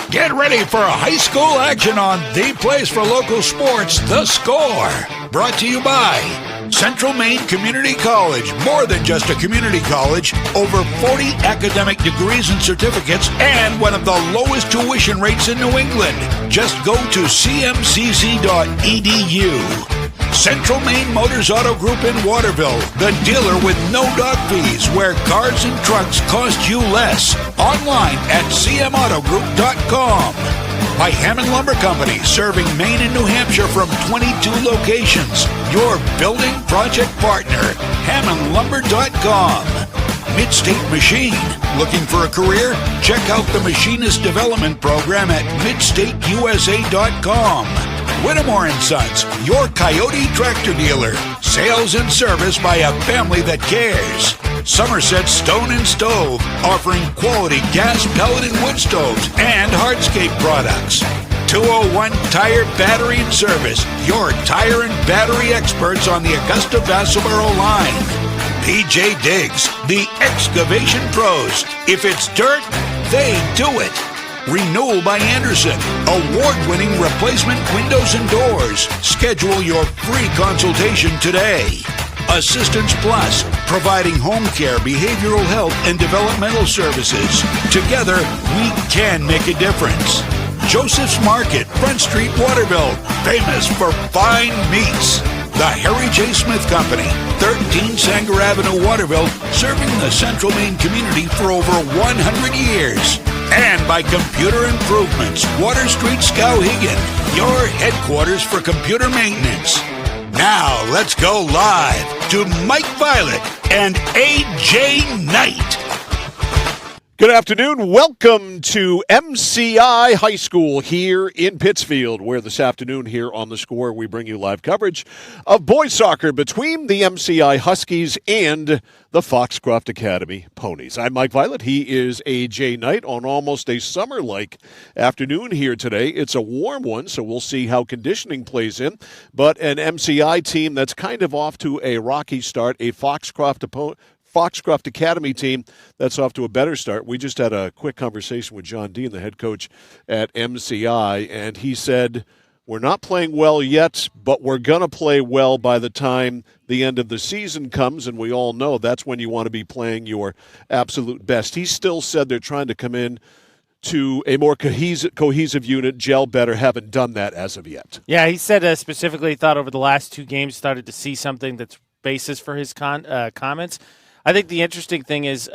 Get ready for high school action on the place for local sports, The Score. Brought to you by Central Maine Community College. More than just a community college. Over 40 academic degrees and certificates and one of the lowest tuition rates in New England. Just go to cmcc.edu. Central Maine Motors Auto Group in Waterville, the dealer with no dock fees, where cars and trucks cost you less. Online at cmautogroup.com. By Hammond Lumber Company, serving Maine and New Hampshire from 22 locations. Your building project partner, hammondlumber.com. Midstate Machine. Looking for a career? Check out the Machinist Development Program at midstateusa.com. Whittemore & Sons, your Coyote tractor dealer. Sales and service by a family that cares. Somerset Stone and Stove, offering quality gas, pellet, and wood stoves and hardscape products. 201 Tire, Battery, and Service, your tire and battery experts on the Augusta Vassalboro line. PJ Diggs, the excavation pros. If it's dirt, they do it. Renewal by Anderson, award-winning replacement windows and doors. Schedule your free consultation today. Assistance Plus, providing home care, behavioral health, and developmental services. Together, we can make a difference. Joseph's Market, Front Street, Waterville, famous for fine meats. The Harry J. Smith Company, 13 Sanger Avenue, Waterville, serving the Central Maine community for over 100 years. And by Computer Improvements, Water Street, Skowhegan, your headquarters for computer maintenance. Now, let's go live to Mike Violet and A.J. Knight. Good afternoon. Welcome to MCI High School here in Pittsfield, where this afternoon here on The Score we bring you live coverage of boys soccer between the MCI Huskies and the Foxcroft Academy Ponies. I'm Mike Violet. He is A.J. Knight on almost a summer-like afternoon here today. It's a warm one, so we'll see how conditioning plays in. But an MCI team that's kind of off to a rocky start, a Foxcroft Academy team that's off to a better start. We just had a quick conversation with John Dean, the head coach at MCI, and he said, we're not playing well yet, but we're going to play well by the time the end of the season comes, and we all know that's when you want to be playing your absolute best. He still said they're trying to come in to a more cohesive unit, gel better, haven't done that as of yet. Yeah, he said specifically he thought over the last two games started to see something that's basis for his comments. I think the interesting thing is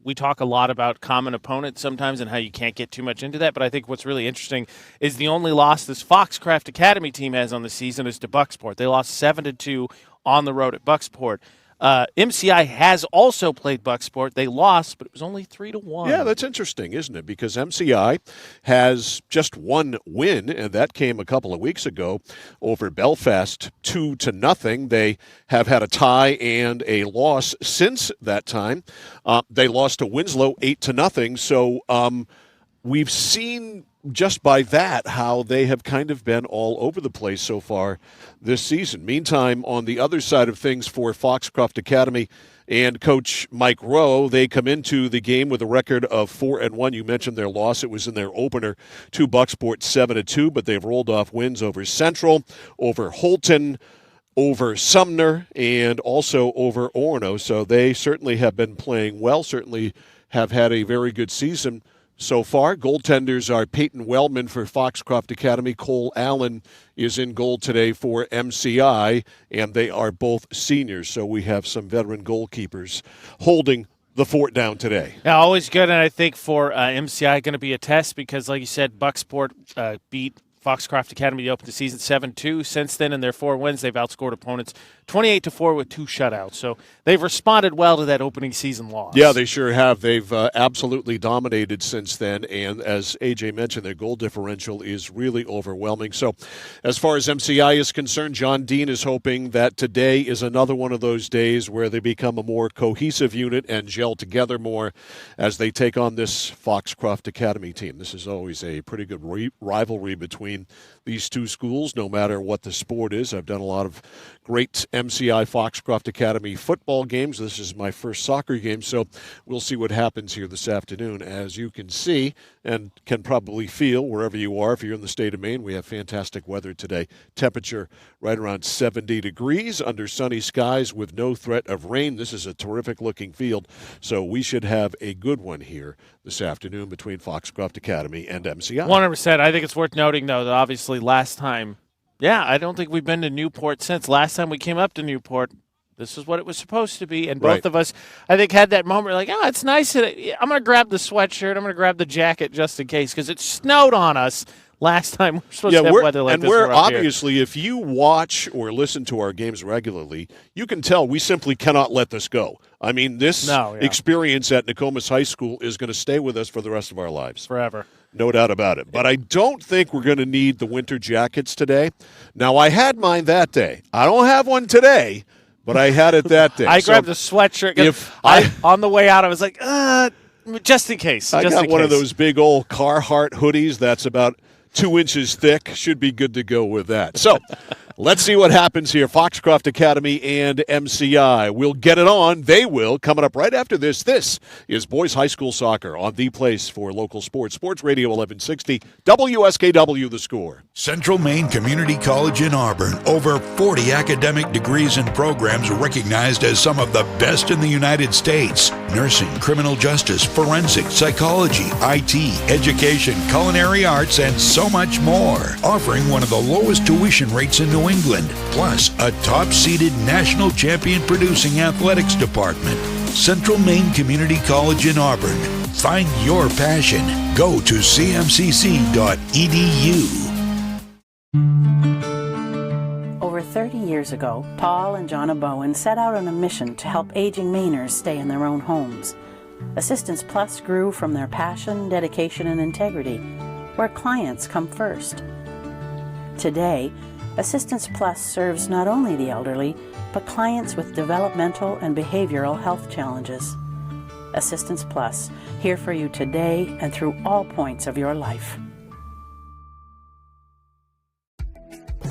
we talk a lot about common opponents sometimes and how you can't get too much into that, but I think what's really interesting is the only loss this Foxcroft Academy team has on the season is to Bucksport. They lost 7-2 on the road at Bucksport. MCI has also played Bucksport. They lost, but it was only 3-1. Yeah, that's interesting, isn't it? Because MCI has just one win, and that came a couple of weeks ago over Belfast, 2-0. They have had a tie and a loss since that time. They lost to Winslow 8-0. So we've seen just by that how they have kind of been all over the place so far this season. Meantime, on the other side of things for Foxcroft Academy and Coach Mike Rowe, they come into the game with a record of 4-1. You mentioned their loss. It was in their opener to Bucksport 7-2, but they've rolled off wins over Central, over Holton, over Sumner, and also over Orono. So they certainly have been playing well, certainly have had a very good season so far. Goaltenders are Peyton Wellman for Foxcroft Academy. Cole Allen is in goal today for MCI, and they are both seniors. So we have some veteran goalkeepers holding the fort down today. Yeah, always good, and I think for MCI going to be a test because, like you said, Bucksport beat Foxcroft Academy to open the season 7-2. Since then, in their 4 wins, they've outscored opponents 28-4 with 2 shutouts. So they've responded well to that opening season loss. Yeah, they sure have. They've absolutely dominated since then. And as AJ mentioned, their goal differential is really overwhelming. So as far as MCI is concerned, John Dean is hoping that today is another one of those days where they become a more cohesive unit and gel together more as they take on this Foxcroft Academy team. This is always a pretty good rivalry between between these two schools, no matter what the sport is. I've done a lot of great MCI Foxcroft Academy football games. This is my first soccer game, so we'll see what happens here this afternoon. As you can see and can probably feel wherever you are, if you're in the state of Maine, we have fantastic weather today. Temperature right around 70 degrees under sunny skies with no threat of rain. This is a terrific looking field, so we should have a good one here this afternoon between Foxcroft Academy and MCI. 100%. I think it's worth noting, though, that obviously last time, I don't think we've been to Newport since. Last time we came up to Newport, this is what it was supposed to be. And both of us, I think, had that moment like, it's nice. I'm going to grab the sweatshirt. I'm going to grab the jacket just in case because it snowed on us last time. We're supposed to have weather like this. And we're obviously, if you watch or listen to our games regularly, you can tell we simply cannot let this go. I mean, this experience at Nokomis High School is going to stay with us for the rest of our lives. Forever. No doubt about it. But I don't think we're going to need the winter jackets today. Now, I had mine that day. I don't have one today, but I had it that day. I grabbed a sweatshirt. On the way out, I was like, just in case. I got one of those big old Carhartt hoodies that's about 2 inches thick. Should be good to go with that. So let's see what happens here. Foxcroft Academy and MCI. We'll get it on. They will. Coming up right after this. This is Boys High School Soccer on the place for local sports. Sports Radio 1160. WSKW The Score. Central Maine Community College in Auburn. Over 40 academic degrees and programs recognized as some of the best in the United States. Nursing, criminal justice, forensic, psychology, IT, education, culinary arts, and so much more. Offering one of the lowest tuition rates in New England. Plus, a top-seeded national champion producing athletics department. Central Maine Community College in Auburn. Find your passion. Go to cmcc.edu. Over 30 years ago, Paul and Jonna Bowen set out on a mission to help aging Mainers stay in their own homes. Assistance Plus grew from their passion, dedication, and integrity, where clients come first. Today, Assistance Plus serves not only the elderly, but clients with developmental and behavioral health challenges. Assistance Plus, here for you today and through all points of your life.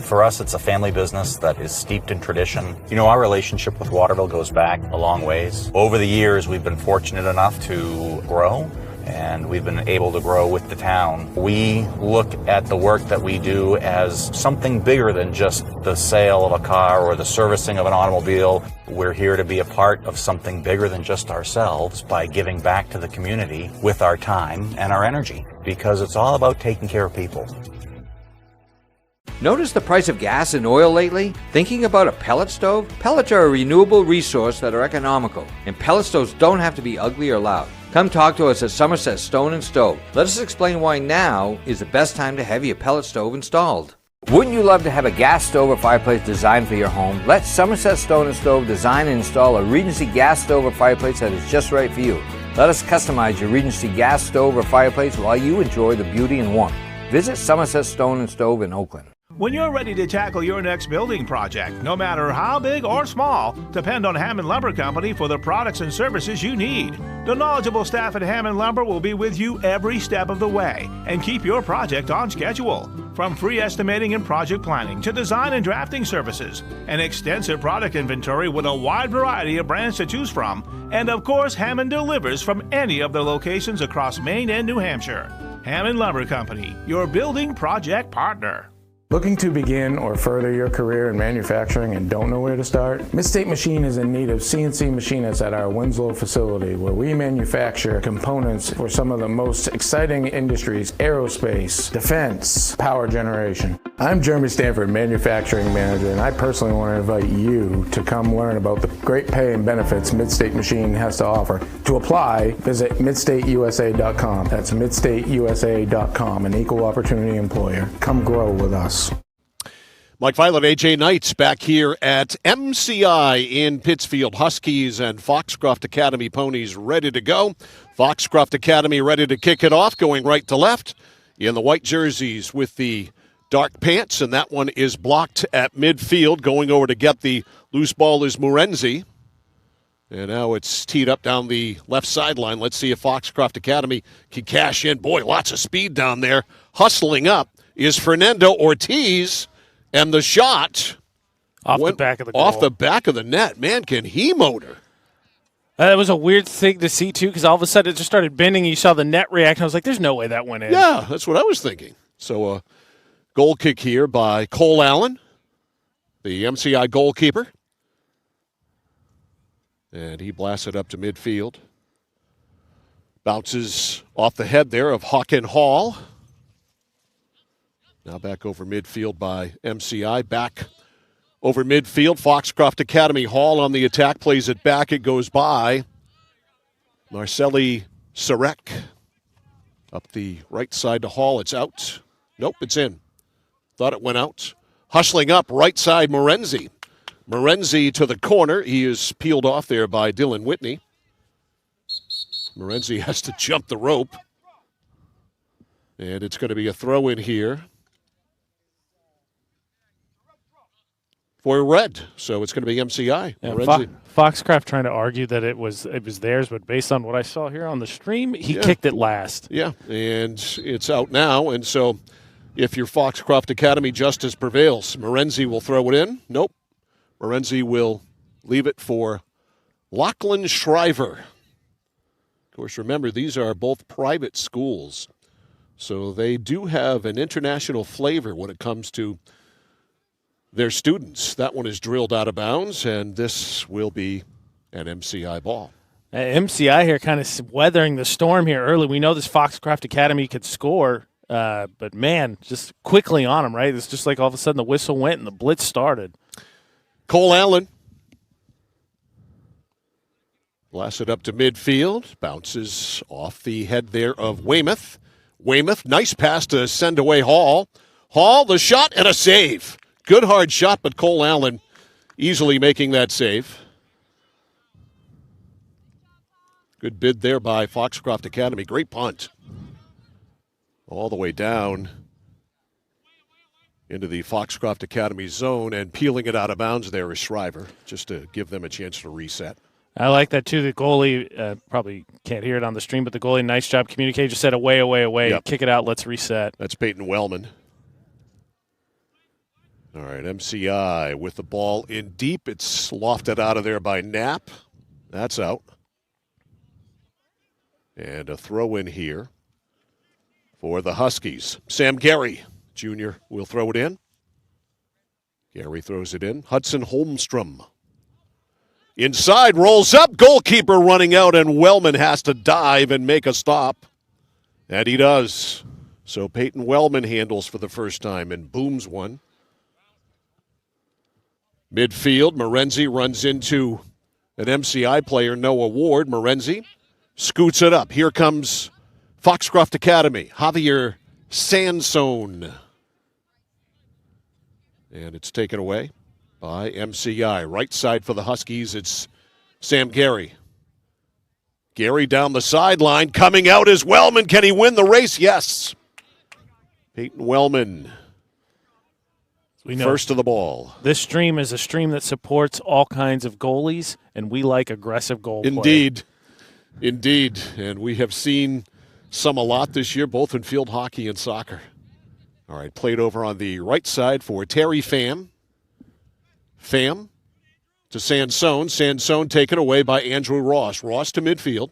For us, it's a family business that is steeped in tradition. You know, our relationship with Waterville goes back a long ways. Over the years, we've been fortunate enough to grow, and we've been able to grow with the town. We look at the work that we do as something bigger than just the sale of a car or the servicing of an automobile. We're here to be a part of something bigger than just ourselves by giving back to the community with our time and our energy, because it's all about taking care of people. Notice the price of gas and oil lately? Thinking about a pellet stove? Pellets are a renewable resource that are economical, and pellet stoves don't have to be ugly or loud. Come talk to us at Somerset Stone & Stove. Let us explain why now is the best time to have your pellet stove installed. Wouldn't you love to have a gas stove or fireplace designed for your home? Let Somerset Stone & Stove design and install a Regency gas stove or fireplace that is just right for you. Let us customize your Regency gas stove or fireplace while you enjoy the beauty and warmth. Visit Somerset Stone & Stove in Oakland. When you're ready to tackle your next building project, no matter how big or small, depend on Hammond Lumber Company for the products and services you need. The knowledgeable staff at Hammond Lumber will be with you every step of the way and keep your project on schedule. From free estimating and project planning to design and drafting services, an extensive product inventory with a wide variety of brands to choose from, and of course, Hammond delivers from any of the locations across Maine and New Hampshire. Hammond Lumber Company, your building project partner. Looking to begin or further your career in manufacturing and don't know where to start? Midstate Machine is in need of CNC machinists at our Winslow facility, where we manufacture components for some of the most exciting industries: aerospace, defense, power generation. I'm Jeremy Stanford, manufacturing manager, and I personally want to invite you to come learn about the great pay and benefits Midstate Machine has to offer. To apply, visit midstateusa.com. That's midstateusa.com, an equal opportunity employer. Come grow with us. Mike Violet, AJ Knights back here at MCI in Pittsfield. Huskies and Foxcroft Academy Ponies ready to go. Foxcroft Academy ready to kick it off, going right to left in the white jerseys with the dark pants, and that one is blocked at midfield. Going over to get the loose ball is Murenzi. And now it's teed up down the left sideline. Let's see if Foxcroft Academy can cash in. Boy, lots of speed down there. Hustling up is Fernando Ortiz, and the shot Off the back of the goal. Off the back of the net. Man, can he motor? That was a weird thing to see, too, because all of a sudden it just started bending, and you saw the net react. I was like, there's no way that went in. Yeah, that's what I was thinking. So a goal kick here by Cole Allen, the MCI goalkeeper. And he blasts it up to midfield. Bounces off the head there of Hawken Hall. Now back over midfield by MCI. Back over midfield. Foxcroft Academy. Hall on the attack. Plays it back. It goes by Marceli Sarek. Up the right side to Hall. It's out. Nope, it's in. Thought it went out. Hustling up. Right side Morenzi. Morenzi to the corner. He is peeled off there by Dylan Whitney. Morenzi has to jump the rope. And it's going to be a throw in here for red. So it's going to be MCI. Yeah, Foxcroft trying to argue that it was theirs, but based on what I saw here on the stream, he kicked it last. Yeah, and it's out now. And so if your Foxcroft Academy justice prevails, Morenzi will throw it in. Nope. Morenzi will leave it for Lachlan Shriver. Of course, remember, these are both private schools, so they do have an international flavor when it comes to their students. That one is drilled out of bounds, and this will be an MCI ball. MCI here kind of weathering the storm here early. We know this Foxcroft Academy could score, but, man, just quickly on them, right? It's just like all of a sudden the whistle went and the blitz started. Cole Allen blasts it up to midfield. Bounces off the head there of Weymouth. Weymouth, nice pass to send away Hall. Hall, the shot, and a save. Good hard shot, but Cole Allen easily making that save. Good bid there by Foxcroft Academy. Great punt. All the way down into the Foxcroft Academy zone, and peeling it out of bounds there is Shriver, just to give them a chance to reset. I like that, too. The goalie, probably can't hear it on the stream, but the goalie, nice job communicating. Just said away. Yep. Kick it out, let's reset. That's Peyton Wellman. All right, MCI with the ball in deep. It's lofted out of there by Knapp. That's out. And a throw in here for the Huskies. Sam Gary Jr. will throw it in. Gary throws it in. Hudson Holmstrom. Inside, rolls up, goalkeeper running out, and Wellman has to dive and make a stop. And he does. So Peyton Wellman handles for the first time and booms one. Midfield, Morenzi runs into an MCI player, Noah Ward. Morenzi scoots it up. Here comes Foxcroft Academy, Javier Sansone. And it's taken away by MCI. Right side for the Huskies, it's Sam Gary. Gary down the sideline, coming out is Wellman. Can he win the race? Yes. Peyton Wellman, first to the ball. This stream is a stream that supports all kinds of goalies, and we like aggressive goal play. Indeed. And we have seen some a lot this year, both in field hockey and soccer. All right, played over on the right side for Terry Pham. Pham to Sansone. Sansone taken away by Andrew Ross. Ross to midfield.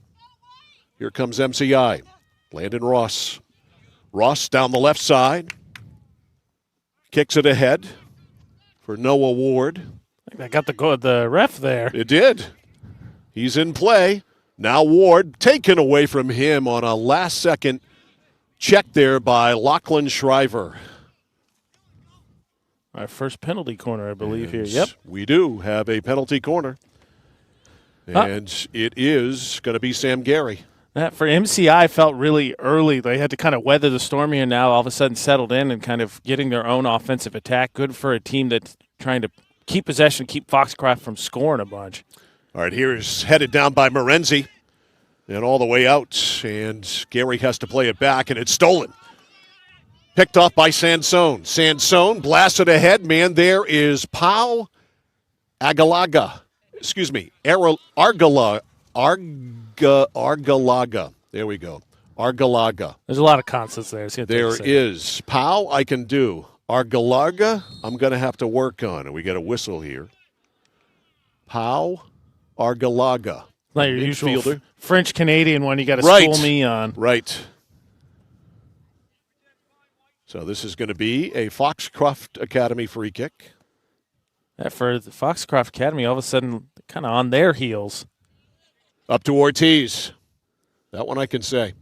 Here comes MCI. Landon Ross. Ross down the left side. Kicks it ahead for Noah Ward. I think I got the ref there. It did. He's in play. Now Ward taken away from him on a last-second check there by Lachlan Shriver. Our first penalty corner, I believe, here. Yep. We do have a penalty corner. And it is going to be Sam Gary. That for MCI felt really early. They had to kind of weather the storm here now, all of a sudden settled in and kind of getting their own offensive attack. Good for a team that's trying to keep possession, keep Foxcroft from scoring a bunch. All right, here's headed down by Morenzi. And all the way out. And Gary has to play it back, and it's stolen. Picked off by Sansone. Sansone blasted ahead. Man, there is Pau Argalaga. Argalaga. There we go. Argalaga. There's a lot of constants there. There is. Pow, I can do. Argalaga, I'm going to have to work on. And we get a whistle here. Pow, Argalaga. Not your usual French-Canadian one you got to school me on. Right. So this is going to be a Foxcroft Academy free kick. For the Foxcroft Academy, all of a sudden, kind of on their heels. Up to Ortiz. That one I can say.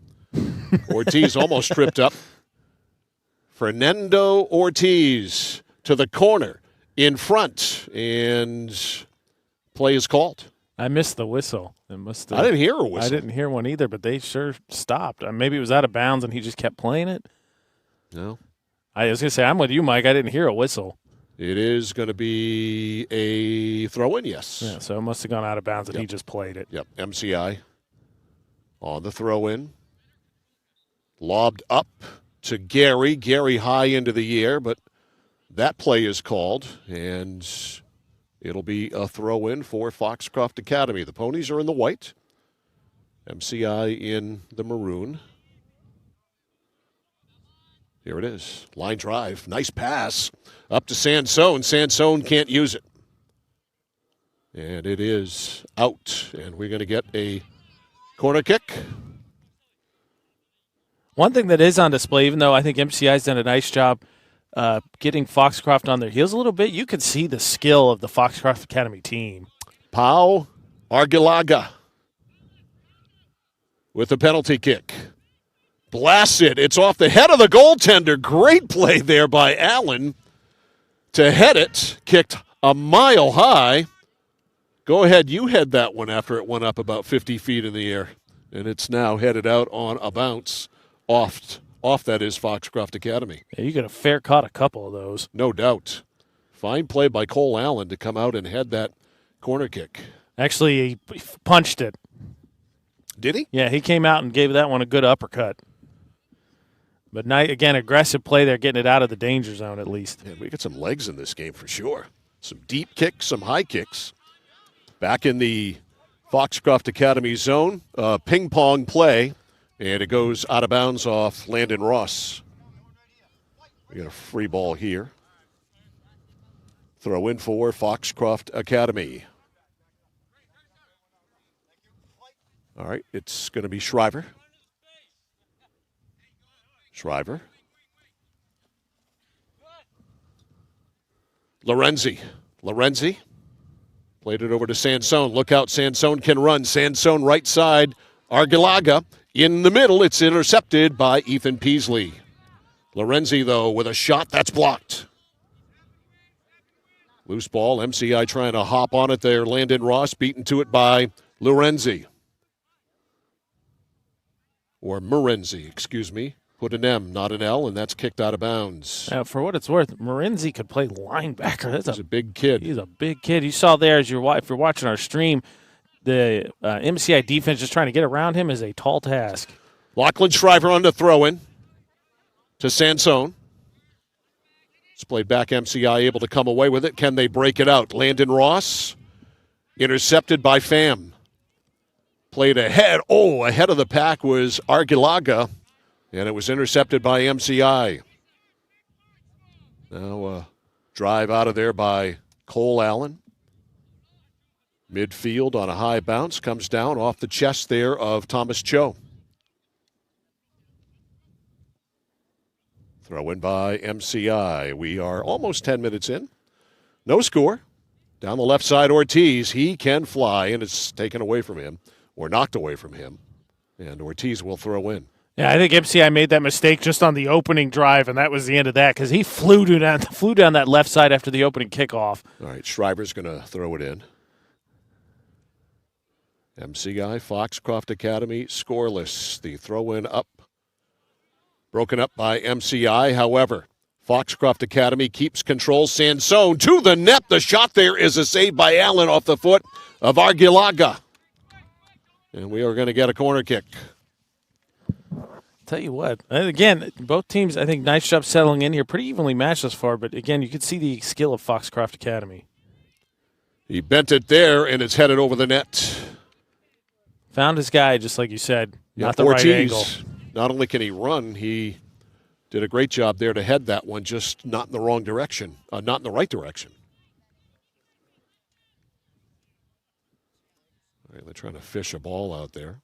Ortiz almost tripped up. Fernando Ortiz to the corner in front, and play is called. I missed the whistle. I didn't hear a whistle. I didn't hear one either, but they sure stopped. Maybe it was out of bounds and he just kept playing it. No. I was going to say, I'm with you, Mike. I didn't hear a whistle. It is going to be a throw-in, yes. Yeah, so it must have gone out of bounds and he just played it. Yep, MCI on the throw-in. Lobbed up to Gary. Gary high into the air, but that play is called, and it'll be a throw-in for Foxcroft Academy. The Ponies are in the white. MCI in the maroon. Here it is. Line drive. Nice pass. Up to Sansone. Sansone can't use it. And it is out. And we're going to get a corner kick. One thing that is on display, even though I think MCI's done a nice job getting Foxcroft on their heels a little bit, you could see the skill of the Foxcroft Academy team. Pau Argilaga with a penalty kick. Blasts it. It's off the head of the goaltender. Great play there by Allen to head it. Kicked a mile high. Go ahead. You head that one after it went up about 50 feet in the air. And it's now headed out on a bounce off that is Foxcroft Academy. Yeah, you could have fair caught a couple of those. No doubt. Fine play by Cole Allen to come out and head that corner kick. Actually, he punched it. Did he? Yeah, he came out and gave that one a good uppercut. But again, aggressive play there, getting it out of the danger zone at least. Yeah, we get some legs in this game for sure. Some deep kicks, some high kicks. Back in the Foxcroft Academy zone, ping pong play, and it goes out of bounds off Landon Ross. We got a free ball here. Throw in for Foxcroft Academy. All right, it's going to be Shriver. Shriver. Lorenzi. Played it over to Sansone. Look out, Sansone can run. Sansone right side. Argilaga in the middle. It's intercepted by Ethan Peasley. Lorenzi, though, with a shot that's blocked. Loose ball. MCI trying to hop on it there. Landon Ross beaten to it by Lorenzi. Or Morenzi, excuse me. Put an M, not an L, and that's kicked out of bounds. For what it's worth, Morenzi could play linebacker. He's a big kid. He's a big kid. You saw there, if you're watching our stream, the MCI defense just trying to get around him is a tall task. Lachlan Shriver on the throw-in to Sansone. It's played back. MCI able to come away with it. Can they break it out? Landon Ross intercepted by Pham. Played ahead. Ahead of the pack was Argilaga, and it was intercepted by MCI. Now drive out of there by Cole Allen. Midfield on a high bounce. Comes down off the chest there of Thomas Cho. Throw in by MCI. We are almost 10 minutes in. No score. Down the left side, Ortiz. He can fly, and it's taken away from him, or knocked away from him. And Ortiz will throw in. Yeah, I think MCI made that mistake just on the opening drive, and that was the end of that because he flew down that left side after the opening kickoff. All right, Shriver's going to throw it in. MCI, Foxcroft Academy, scoreless. The throw-in up. Broken up by MCI. However, Foxcroft Academy keeps control. Sansone to the net. The shot there is a save by Allen off the foot of Argilaga. And we are going to get a corner kick. Tell you what, again, both teams, I think, nice job settling in here. Pretty evenly matched thus far, but again, you can see the skill of Foxcroft Academy. He bent it there, and it's headed over the net. Found his guy, just like you said. Yeah, not the Ortiz. right angle. not only can he run, he did a great job there to head that one, just not in the wrong direction, not in the right direction. All right, they're trying to fish a ball out there.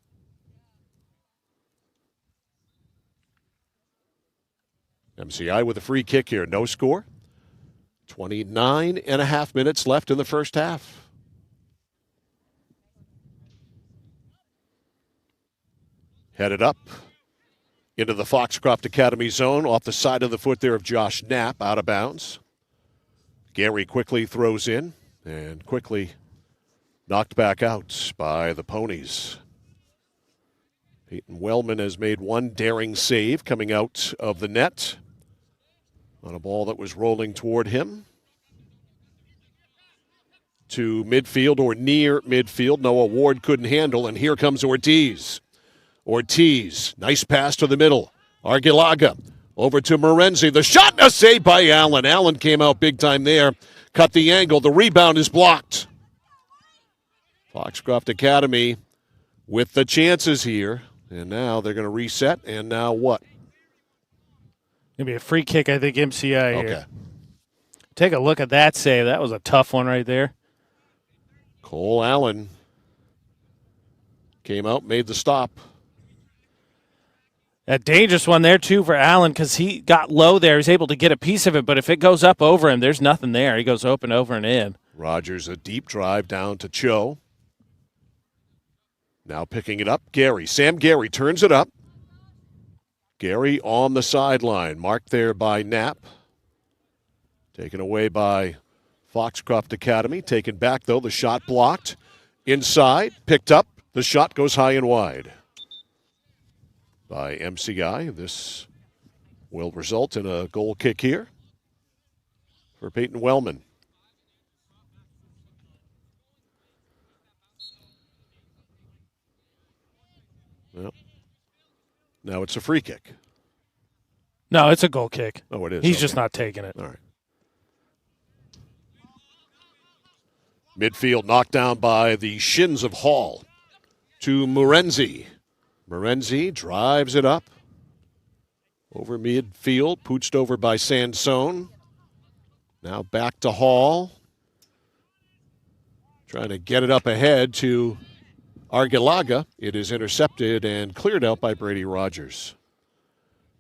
MCI with a free kick here, no score. 29 and a half minutes left in the first half. Headed up into the Foxcroft Academy zone, off the side of the foot there of Josh Knapp, out of bounds. Gary quickly throws in and quickly knocked back out by the Ponies. Peyton Wellman has made one daring save coming out of the net on a ball that was rolling toward him. To midfield or near midfield. Noah Ward couldn't handle, and here comes Ortiz. Ortiz, nice pass to the middle. Argilaga over to Morenzi. The shot, a save by Allen. Allen came out big time there. Cut the angle. The rebound is blocked. Foxcroft Academy with the chances here. And now they're going to reset. And now what? Going to be a free kick, I think, MCI here. Okay. Take a look at that save. That was a tough one right there. Cole Allen came out, made the stop. A dangerous one there, too, for Allen because he got low there. He was able to get a piece of it, but if it goes up over him, there's nothing there. He goes open, over, and in. Rogers, a deep drive down to Cho. Now picking it up, Gary. Sam Gary turns it up. Gary on the sideline, marked there by Knapp. Taken away by Foxcroft Academy. Taken back, though. The shot blocked. Inside, picked up. The shot goes high and wide by MCI. This will result in a goal kick here for Peyton Wellman. Well, now it's a free kick. No, it's a goal kick. Oh, it is. He's okay. just not taking it. All right. Midfield knocked down by the shins of Hall to Morenzi. Morenzi drives it up. Over midfield, pooched over by Sansone. Now back to Hall. Trying to get it up ahead to Argilaga. It is intercepted and cleared out by Brady Rogers.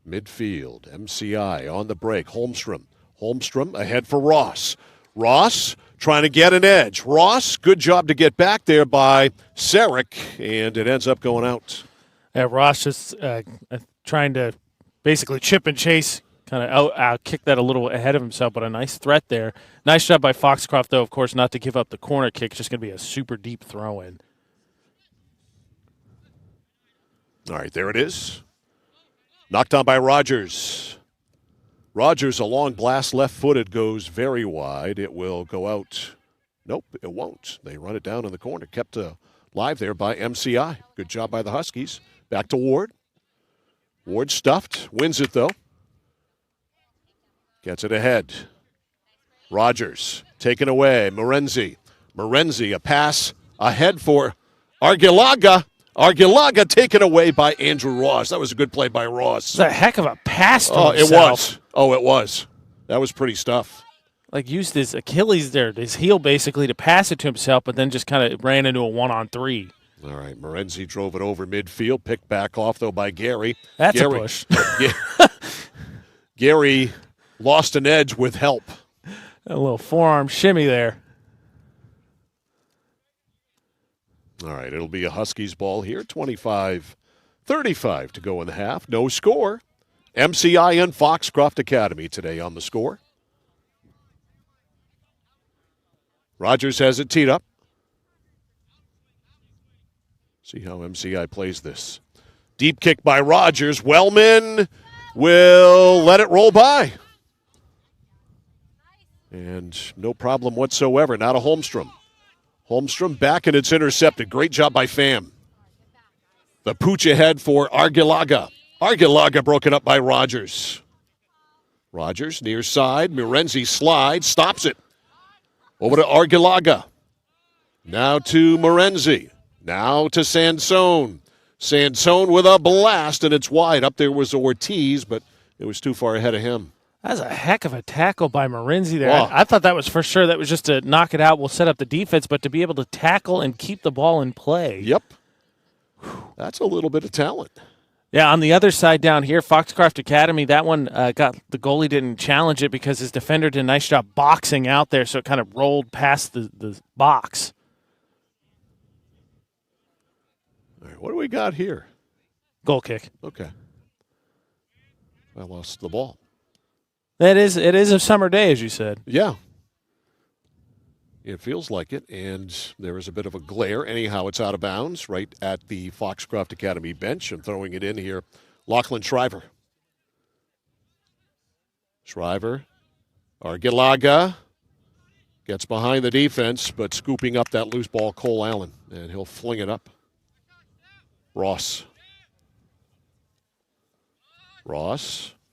Midfield, MCI on the break. Holmstrom. Holmstrom ahead for Ross. Ross trying to get an edge. Ross, good job to get back there by Sarek, and it ends up going out. Yeah, Ross just trying to basically chip and chase, kind of kick that a little ahead of himself, but a nice threat there. Nice job by Foxcroft, though, of course, not to give up the corner kick. It's just going to be a super deep throw-in. All right, there it is. Knocked down by Rogers. Rogers, a long blast left-footed, goes very wide. It will go out. Nope, it won't. They run it down in the corner. Kept live there by MCI. Good job by the Huskies. Back to Ward. Ward stuffed. Wins it, though. Gets it ahead. Rogers taken away. Morenzi. Morenzi, a pass ahead for Argilaga. Argilaga taken away by Andrew Ross. That was a good play by Ross. It's a heck of a pass to himself. It was. Oh, it was. That was pretty stuff. Like, used his Achilles there, his heel basically, to pass it to himself, but then just kind of ran into a 1-on-3. All right, Morenzi drove it over midfield, picked back off, though, by Gary. That's Gary, a push. Gary lost an edge with help. A little forearm shimmy there. All right, it'll be a Huskies ball here. 25-35 to go in the half. No score. MCI and Foxcroft Academy today on the score. Rogers has it teed up. See how MCI plays this. Deep kick by Rogers. Wellman will let it roll by. And no problem whatsoever. Now to Holmstrom. Holmstrom back, and it's intercepted. Great job by Pham. The pooch ahead for Argilaga. Argilaga broken up by Rogers. Rogers near side. Morenzi slides, stops it. Over to Argilaga. Now to Morenzi. Now to Sansone. Sansone with a blast, and it's wide. Up there was Ortiz, but it was too far ahead of him. That was a heck of a tackle by Marinzi there. Wow. I thought that was for sure. That was just to knock it out. We'll set up the defense, but to be able to tackle and keep the ball in play. Yep. That's a little bit of talent. Yeah, on the other side down here, Foxcroft Academy, that one got the goalie didn't challenge it because his defender did a nice job boxing out there, so it kind of rolled past the box. All right, what do we got here? Goal kick. Okay. I lost the ball. It is a summer day, as you said. Yeah. It feels like it, and there is a bit of a glare. Anyhow, it's out of bounds right at the Foxcroft Academy bench, and throwing it in here, Lachlan Shriver. Shriver, Argilaga gets behind the defense, but scooping up that loose ball, Cole Allen, and he'll fling it up. Ross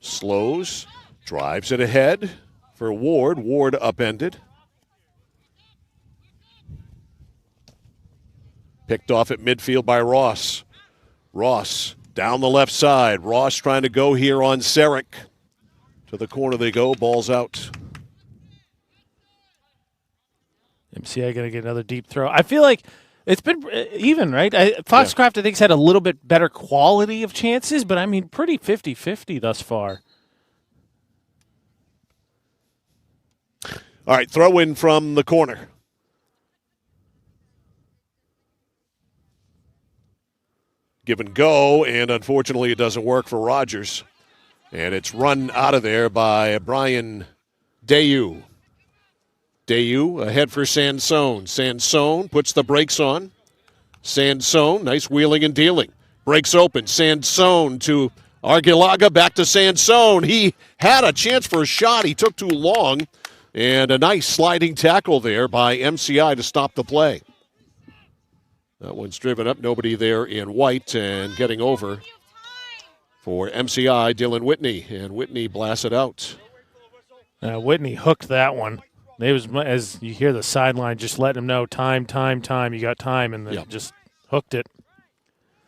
slows, drives it ahead for Ward. Ward upended. Picked off at midfield by Ross. Ross down the left side. Ross trying to go here on Sarek. To the corner they go. Ball's out. MCI going to get another deep throw. I feel like it's been even, right? Foxcroft, I think, has had a little bit better quality of chances, but I mean, pretty 50-50 thus far. All right, throw in from the corner. Give and go, and unfortunately it doesn't work for Rogers. And it's run out of there by Brian Dayu. Dayu ahead for Sansone. Sansone puts the brakes on. Sansone, nice wheeling and dealing. Breaks open. Sansone to Argilaga, back to Sansone. He had a chance for a shot. He took too long. And a nice sliding tackle there by MCI to stop the play. That one's driven up. Nobody there in white, and getting over for MCI, Dylan Whitney. And Whitney blasted out. Whitney hooked that one. It was, as you hear the sideline, just letting him know, time. You got time, and then just hooked it.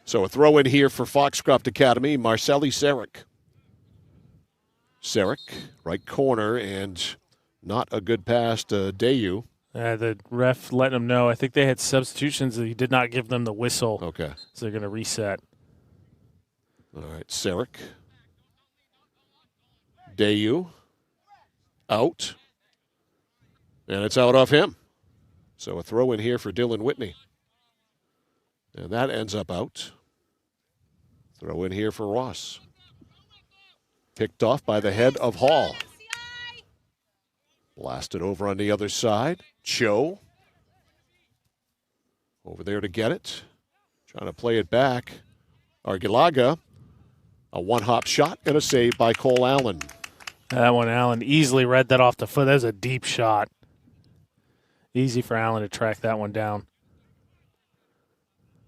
So a throw in here for Foxcroft Academy, Marceli Sarek. Sarek, right corner, and not a good pass to Dayu. The ref letting him know. I think they had substitutions that he did not give them the whistle. Okay. So they're going to reset. All right, Sarek. Dayu. Out. And it's out off him. So a throw in here for Dylan Whitney. And that ends up out. Throw in here for Ross. Picked off by the head of Hall. Blasted over on the other side. Cho. Over there to get it. Trying to play it back. Argilaga. A one-hop shot and a save by Cole Allen. That one, Allen easily read that off the foot. That was a deep shot. Easy for Allen to track that one down.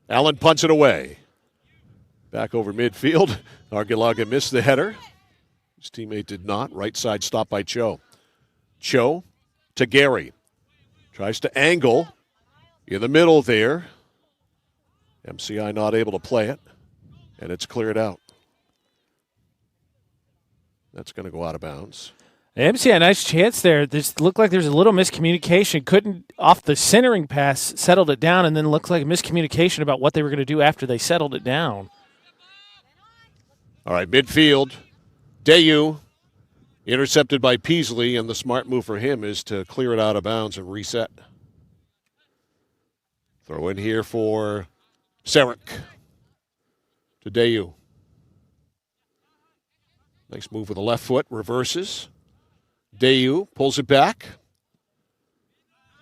Allen punts it away. Back over midfield. Argilaga missed the header. His teammate did not. Right side stop by Cho. Cho to Gary. Tries to angle. In the middle there. MCI not able to play it. And it's cleared out. That's going to go out of bounds. MCI, nice chance there. This looked like there's a little miscommunication. Couldn't, off the centering pass, settled it down, and then looks like a miscommunication about what they were going to do after they settled it down. All right, midfield. Dayu intercepted by Peasley, and the smart move for him is to clear it out of bounds and reset. Throw in here for Sarek to Dayu. Nice move with the left foot, reverses. Dayu pulls it back.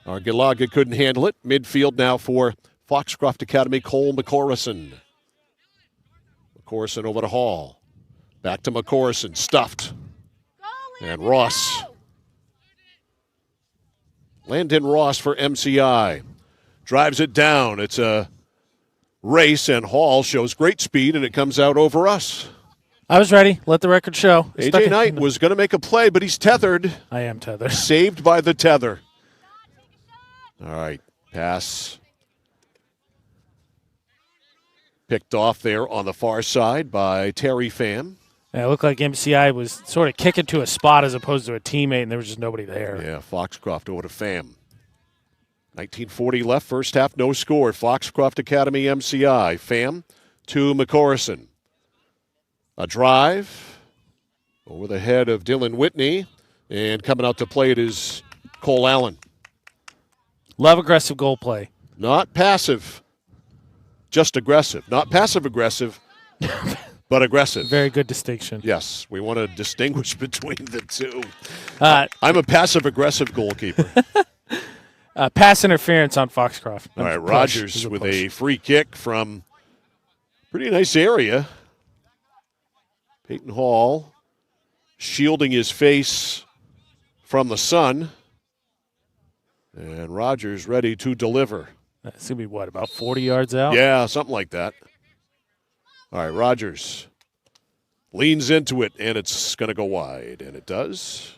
Argilaga couldn't handle it. Midfield now for Foxcroft Academy, Cole McCorrison. McCorrison over to Hall. Back to McCorrison, stuffed. And Ross. Landon Ross for MCI. Drives it down. It's a race, and Hall shows great speed, and it comes out over us. I was ready. Let the record show. A.J. Knight was going to make a play, but he's tethered. I am tethered. Saved by the tether. All right, pass. Picked off there on the far side by Terry Pham. Yeah, it looked like MCI was sort of kicking to a spot as opposed to a teammate, and there was just nobody there. Yeah, Foxcroft over to Pham. 19:40 left, first half, no score. Foxcroft Academy MCI. Pham to McCorison. A drive over the head of Dylan Whitney, and coming out to play it is Cole Allen. Love aggressive goal play. Not passive, just aggressive. Not passive-aggressive, but aggressive. Very good distinction. Yes, we want to distinguish between the two. Uh, I'm a passive-aggressive goalkeeper. Pass interference on Foxcroft. All right, Rogers with a free kick from pretty nice area. Peyton Hall shielding his face from the sun. And Rogers ready to deliver. That's going to be, what, about 40 yards out? Yeah, something like that. All right, Rogers leans into it, and it's going to go wide. And it does.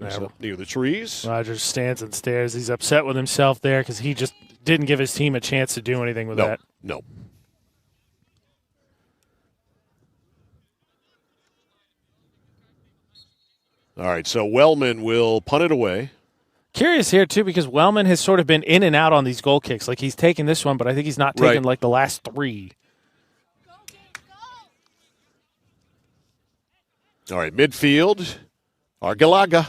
Goes up near the trees. Rogers stands and stares. He's upset with himself there because he just didn't give his team a chance to do anything with that. No. All right, so Wellman will punt it away. Curious here, too, because Wellman has sort of been in and out on these goal kicks. Like, he's taken this one, but I think he's not taken, like, the last three. All right, midfield, Argalaga.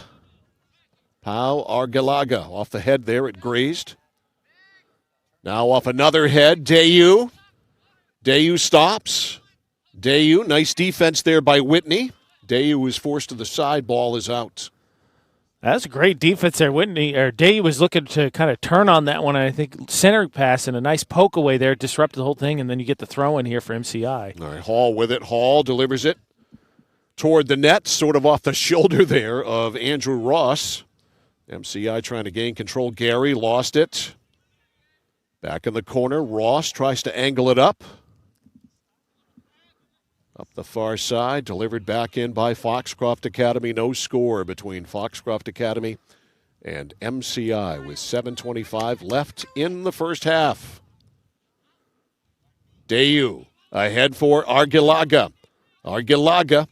Pau Argalaga off the head there. It grazed. Now off another head, Dayu. Dayu stops. Dayu, nice defense there by Whitney. Dayu is forced to the side. Ball is out. That's a great defense there. Dayu was looking to kind of turn on that one, and I think center pass and a nice poke away there disrupted the whole thing, and then you get the throw in here for MCI. All right, Hall with it. Hall delivers it toward the net, sort of off the shoulder there of Andrew Ross. MCI trying to gain control. Gary lost it. Back in the corner, Ross tries to angle it up. Up the far side, delivered back in by Foxcroft Academy. No score between Foxcroft Academy and MCI with 7:25 left in the first half. Dayu ahead for Argalaga. Argalaga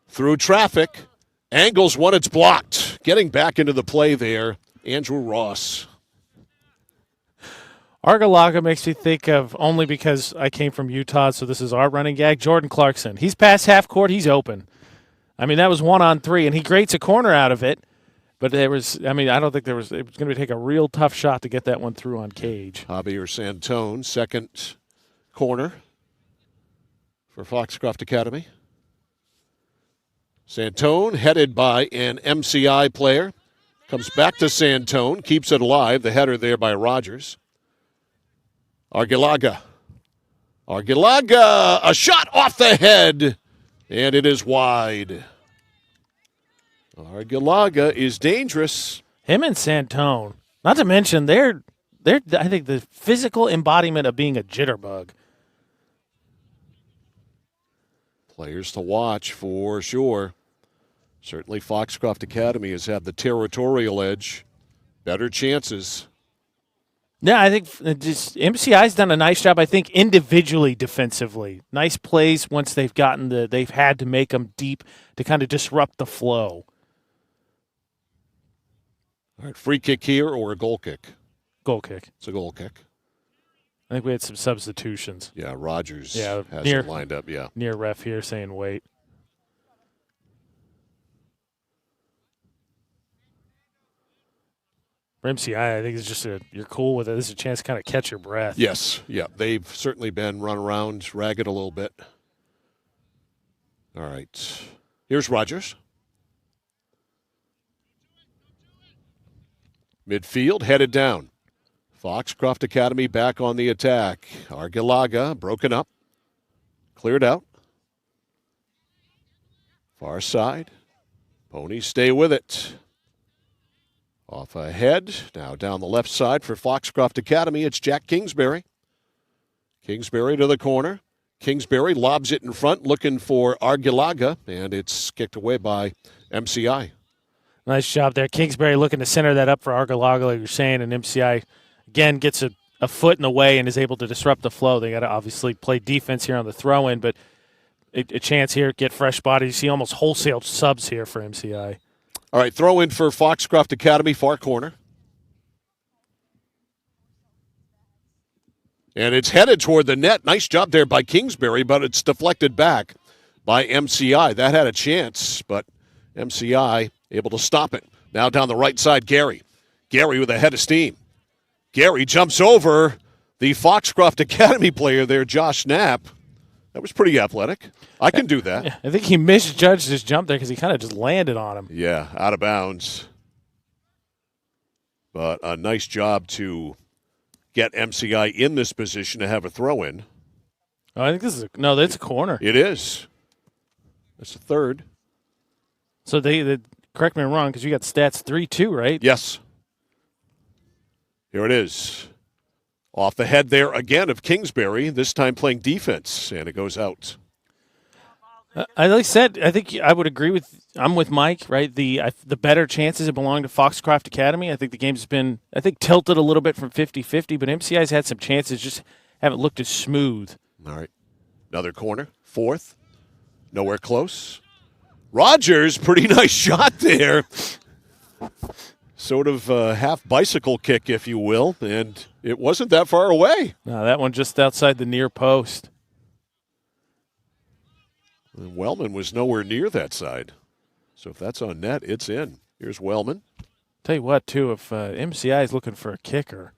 through traffic. Angles one, it's blocked. Getting back into the play there, Andrew Ross. Argalaga makes me think of, only because I came from Utah, so this is our running gag, Jordan Clarkson. He's past half court, he's open. I mean, that was 1-on-3, and he grates a corner out of it. But I don't think it was going to take a real tough shot to get that one through on Cage. Javier Santone, second corner for Foxcroft Academy. Santone, headed by an MCI player, comes back to Santone, keeps it alive. The header there by Rogers. Argalaga. Argalaga, a shot off the head, and it is wide. Argalaga is dangerous. Him and Santone, not to mention, they're I think the physical embodiment of being a jitterbug. Players to watch for sure. Certainly Foxcroft Academy has had the territorial edge. Better chances. Yeah, I think just MCI's done a nice job, I think, individually defensively. Nice plays once they've had to make them deep to kind of disrupt the flow. All right, free kick here or a goal kick? Goal kick. It's a goal kick. I think we had some substitutions. Yeah, Rogers has near, it lined up, yeah. Near ref here saying wait. For MCI, I think it's just you're cool with it. This is a chance to kind of catch your breath. Yes, yeah. They've certainly been run around ragged a little bit. All right. Here's Rogers. Midfield, headed down. Foxcroft Academy back on the attack. Argalaga broken up. Cleared out. Far side. Ponies stay with it. Off ahead. Now down the left side for Foxcroft Academy. It's Jack Kingsbury. Kingsbury to the corner. Kingsbury lobs it in front, looking for Argalaga, and it's kicked away by MCI. Nice job there. Kingsbury looking to center that up for Argalaga, like you're saying, and MCI, again, gets a a foot in the way and is able to disrupt the flow. They got to obviously play defense here on the throw-in, but a chance here, get fresh bodies. You see almost wholesale subs here for MCI. All right, throw in for Foxcroft Academy, far corner. And it's headed toward the net. Nice job there by Kingsbury, but it's deflected back by MCI. That had a chance, but MCI able to stop it. Now down the right side, Gary. Gary with a head of steam. Gary jumps over the Foxcroft Academy player there, Josh Knapp. That was pretty athletic. I can do that. Yeah, I think he misjudged his jump there because he kind of just landed on him. Yeah, out of bounds. But a nice job to get MCI in this position to have a throw-in. Oh, I think this is that's a corner. It is. That's the third. So they correct me if I'm wrong because you got stats 3-2, right? Yes. Here it is. Off the head there again of Kingsbury, this time playing defense, and it goes out. Like I said, I think I would agree with. I'm with Mike, right? The better chances have belonged to Foxcroft Academy. I think the game's been, tilted a little bit from 50-50, but MCI's had some chances, just haven't looked as smooth. All right, another corner, fourth, nowhere close. Rogers, pretty nice shot there. Sort of half bicycle kick, if you will, and it wasn't that far away. No, that one just outside the near post. And Wellman was nowhere near that side. So if that's on net, it's in. Here's Wellman. Tell you what, too, if MCI is looking for a kicker,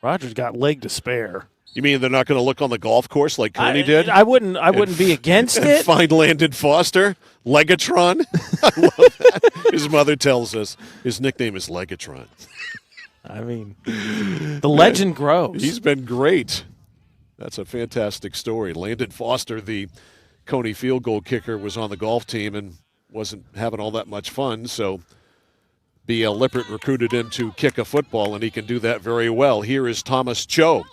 Rogers got leg to spare. You mean they're not going to look on the golf course like Coney did? I wouldn't be against it. Find Landon Foster, Legatron. I love that. His mother tells us his nickname is Legatron. I mean, the legend grows. He's been great. That's a fantastic story. Landon Foster, the Coney field goal kicker, was on the golf team and wasn't having all that much fun, so B.L. Lippert recruited him to kick a football, and he can do that very well. Here is Thomas Cho.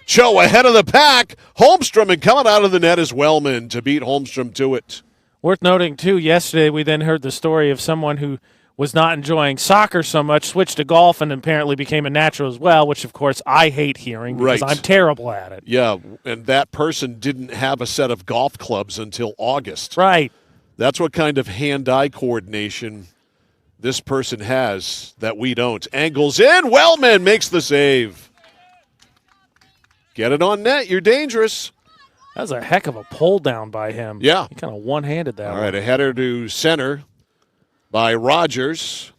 Cho ahead of the pack. Holmstrom, and coming out of the net is Wellman to beat Holmstrom to it. Worth noting, too, yesterday we then heard the story of someone who was not enjoying soccer so much, switched to golf, and apparently became a natural as well, which, of course, I hate hearing because I'm terrible at it. Yeah, and that person didn't have a set of golf clubs until August. Right. That's what kind of hand-eye coordination this person has that we don't. Angles in. Wellman makes the save. Get it on net. You're dangerous. That was a heck of a pull down by him. Yeah. He kind of one-handed that All one. right, a header to center by Rogers.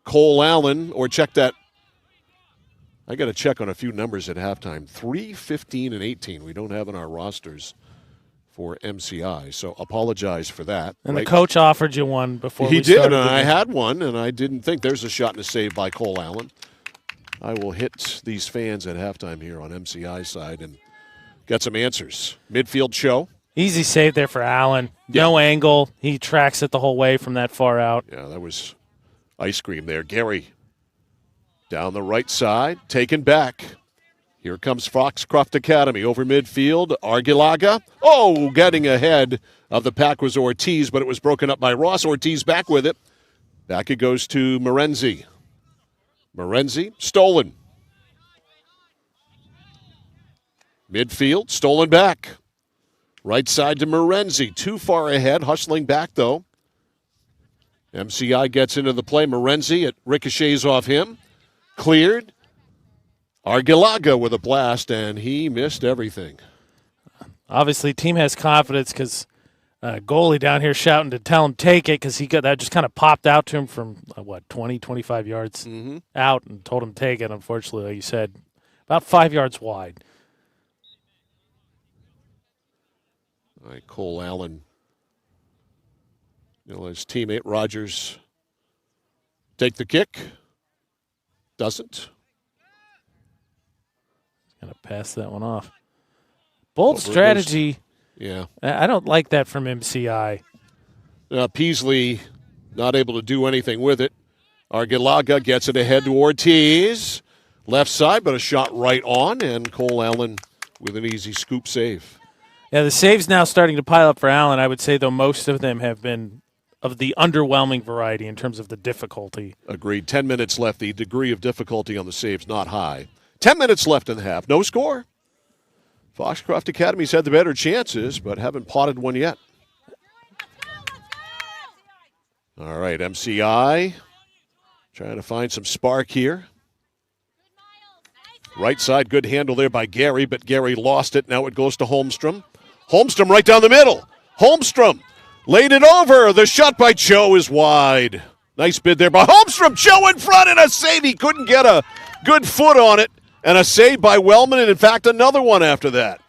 Cole Allen, or check that. I got to check on a few numbers at halftime. 3, 15, and 18 we don't have in our rosters for MCI, so apologize for that. And the coach offered you one before we started. He did, and I had one, and I didn't think there's a shot and a save by Cole Allen. I will hit these fans at halftime here on MCI side and get some answers. Midfield show. Easy save there for Allen. No angle. He tracks it the whole way from that far out. Yeah, that was ice cream there. Gary down the right side, taken back. Here comes Foxcroft Academy over midfield. Argilaga. Oh, getting ahead of the pack was Ortiz, but it was broken up by Ross. Ortiz back with it. Back it goes to Morenzi. Morenzi, stolen. Midfield, stolen back. Right side to Morenzi. Too far ahead, hustling back, though. MCI gets into the play. Morenzi, it ricochets off him. Cleared. Argilaga with a blast, and he missed everything. Obviously, team has confidence because goalie down here shouting to tell him take it because that just kind of popped out to him from, 20, 25 yards out and told him take it, unfortunately, like you said, about 5 yards wide. All right, Cole Allen. His teammate Rogers take the kick. Doesn't. Going to pass that one off. Bold strategy. Yeah. I don't like that from MCI. Peasley not able to do anything with it. Argilaga gets it ahead to Ortiz. Left side, but a shot right on, and Cole Allen with an easy scoop save. Yeah, the saves now starting to pile up for Allen. I would say, though, most of them have been of the underwhelming variety in terms of the difficulty. Agreed. 10 minutes left. The degree of difficulty on the saves not high. 10 minutes left in the half. No score. Foxcroft Academy's had the better chances, but haven't potted one yet. All right, MCI trying to find some spark here. Right side, good handle there by Gary, but Gary lost it. Now it goes to Holmstrom. Holmstrom right down the middle. Holmstrom laid it over. The shot by Cho is wide. Nice bid there by Holmstrom. Cho in front and a save. He couldn't get a good foot on it. And a save by Wellman, and in fact, another one after that.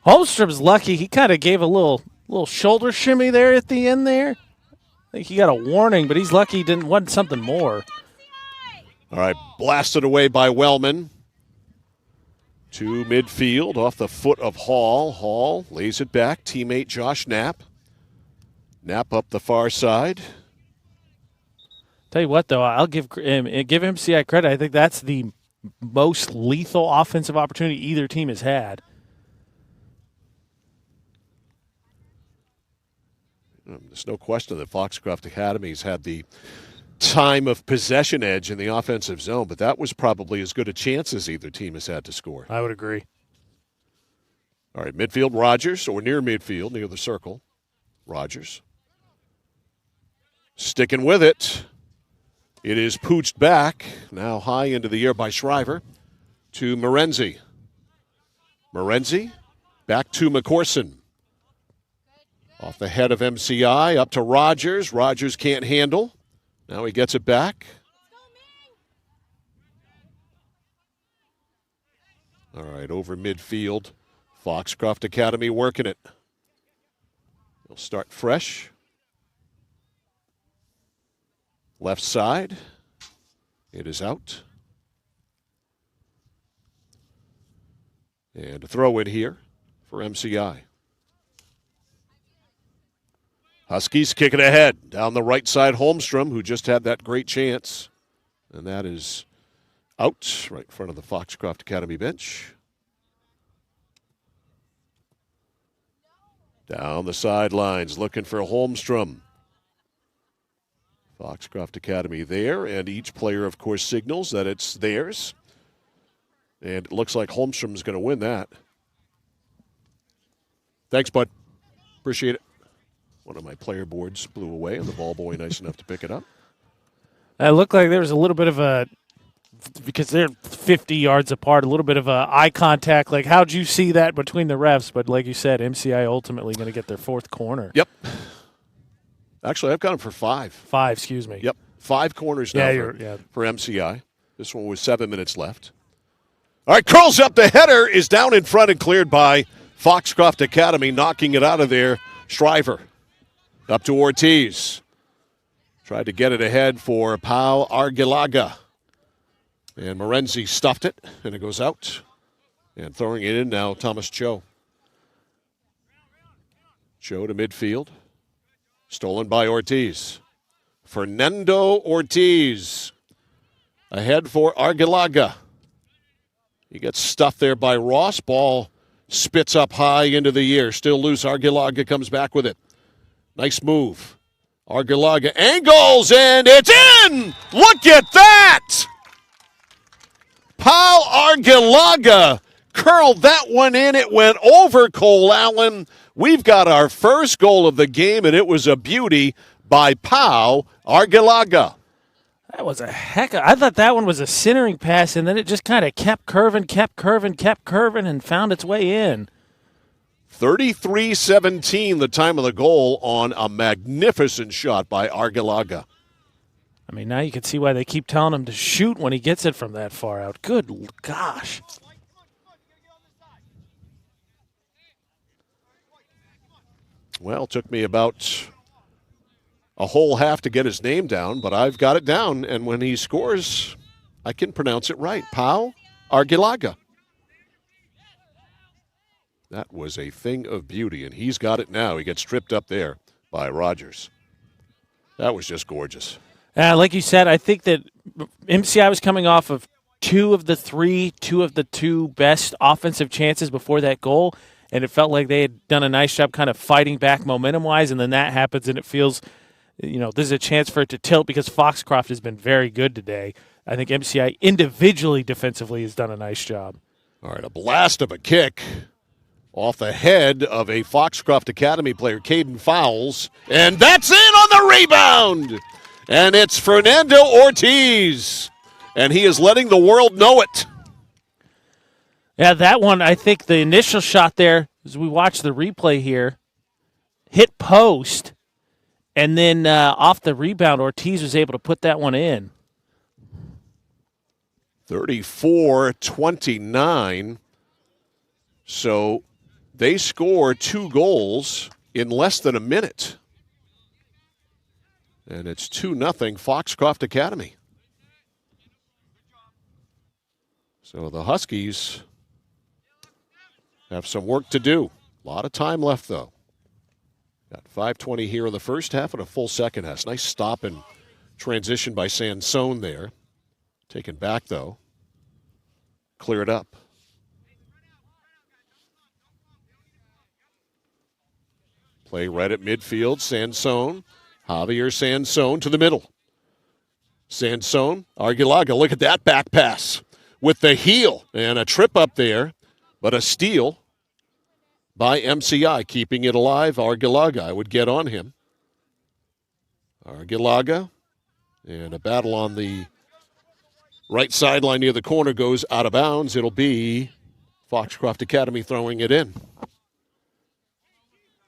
Holmstrom's lucky. He kind of gave a little shoulder shimmy there at the end there. I think he got a warning, but he's lucky he didn't want something more. All right, blasted away by Wellman. To midfield, off the foot of Hall. Hall lays it back. Teammate Josh Knapp. Knapp up the far side. Tell you what, though, I'll give MCI credit. I think that's the most lethal offensive opportunity either team has had. There's no question that Foxcroft Academy's had the time of possession edge in the offensive zone, but that was probably as good a chance as either team has had to score. I would agree. All right, midfield, Rogers, or near midfield, near the circle. Rogers. Sticking with it. It is pooched back, now high into the air by Shriver, to Morenzi. Morenzi, back to McCorson. Off the head of MCI, up to Rogers. Rogers can't handle. Now he gets it back. All right, over midfield. Foxcroft Academy working it. They'll start fresh. Left side. It is out. And a throw in here for MCI. Huskies kick it ahead. Down the right side, Holmstrom, who just had that great chance. And that is out right in front of the Foxcroft Academy bench. Down the sidelines, looking for Holmstrom. Foxcroft Academy there, and each player, of course, signals that it's theirs. And it looks like Holmstrom's going to win that. Thanks, bud. Appreciate it. One of my player boards blew away, and the ball boy nice enough to pick it up. It looked like there was a little bit of a, because they're 50 yards apart, a little bit of a eye contact. Like, how'd you see that between the refs? But like you said, MCI ultimately going to get their fourth corner. Yep. Actually, I've got them for 5. 5, excuse me. Yep. 5 corners now for MCI. This one with 7 minutes left. All right, curls up. The header is down in front and cleared by Foxcroft Academy, knocking it out of there. Shriver up to Ortiz. Tried to get it ahead for Pau Argilaga. And Morenzi stuffed it, and it goes out. And throwing it in now, Thomas Cho. Cho to midfield. Stolen by Ortiz. Fernando Ortiz. Ahead for Argilaga. He gets stuffed there by Ross. Ball spits up high into the air. Still loose. Argilaga comes back with it. Nice move. Argilaga angles, and it's in! Look at that! Pau Argilaga curled that one in. It went over Cole Allen. We've got our first goal of the game, and it was a beauty by Pau Argilaga. That was a I thought that one was a centering pass, and then it just kind of kept curving, and found its way in. 33-17, the time of the goal on a magnificent shot by Argilaga. I mean, now you can see why they keep telling him to shoot when he gets it from that far out. Good gosh. Well, it took me about a whole half to get his name down, but I've got it down, and when he scores, I can pronounce it right. Pau Argilaga. That was a thing of beauty, and he's got it now. He gets tripped up there by Rogers. That was just gorgeous. Like you said, I think that MCI was coming off of two of the two best offensive chances before that goal, and it felt like they had done a nice job kind of fighting back momentum-wise, and then that happens, and it feels, this is a chance for it to tilt because Foxcroft has been very good today. I think MCI individually defensively has done a nice job. All right, a blast of a kick off the head of a Foxcroft Academy player, Caden Fowles, and that's in on the rebound. And it's Fernando Ortiz, and he is letting the world know it. Yeah, that one, I think the initial shot there, as we watch the replay here, hit post, and then off the rebound, Ortiz was able to put that one in. 34-29. So they score 2 goals in less than a minute. And it's 2-0 Foxcroft Academy. So the Huskies have some work to do. A lot of time left, though. Got 5:20 here in the first half and a full second half. Nice stop and transition by Sansone there. Taken back, though. Cleared up. Play right at midfield. Sansone. Javier Sansone to the middle. Sansone. Arguilaga. Look at that back pass with the heel. And a trip up there, but a steal by MCI, keeping it alive. Arguilaga, I would get on him. Arguilaga. And a battle on the right sideline near the corner goes out of bounds. It'll be Foxcroft Academy throwing it in.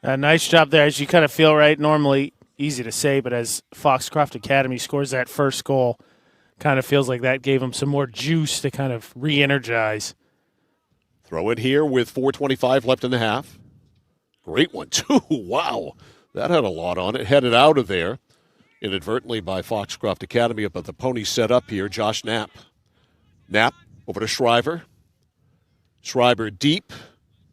A nice job there, as you kind of feel right. Normally easy to say, but as Foxcroft Academy scores that first goal, kind of feels like that gave them some more juice to kind of re-energize. Throw it here with 4:25 left in the half. Great one, too. Wow. That had a lot on it. Headed out of there inadvertently by Foxcroft Academy, but the Ponies set up here. Josh Knapp. Knapp over to Shriver. Shriver deep.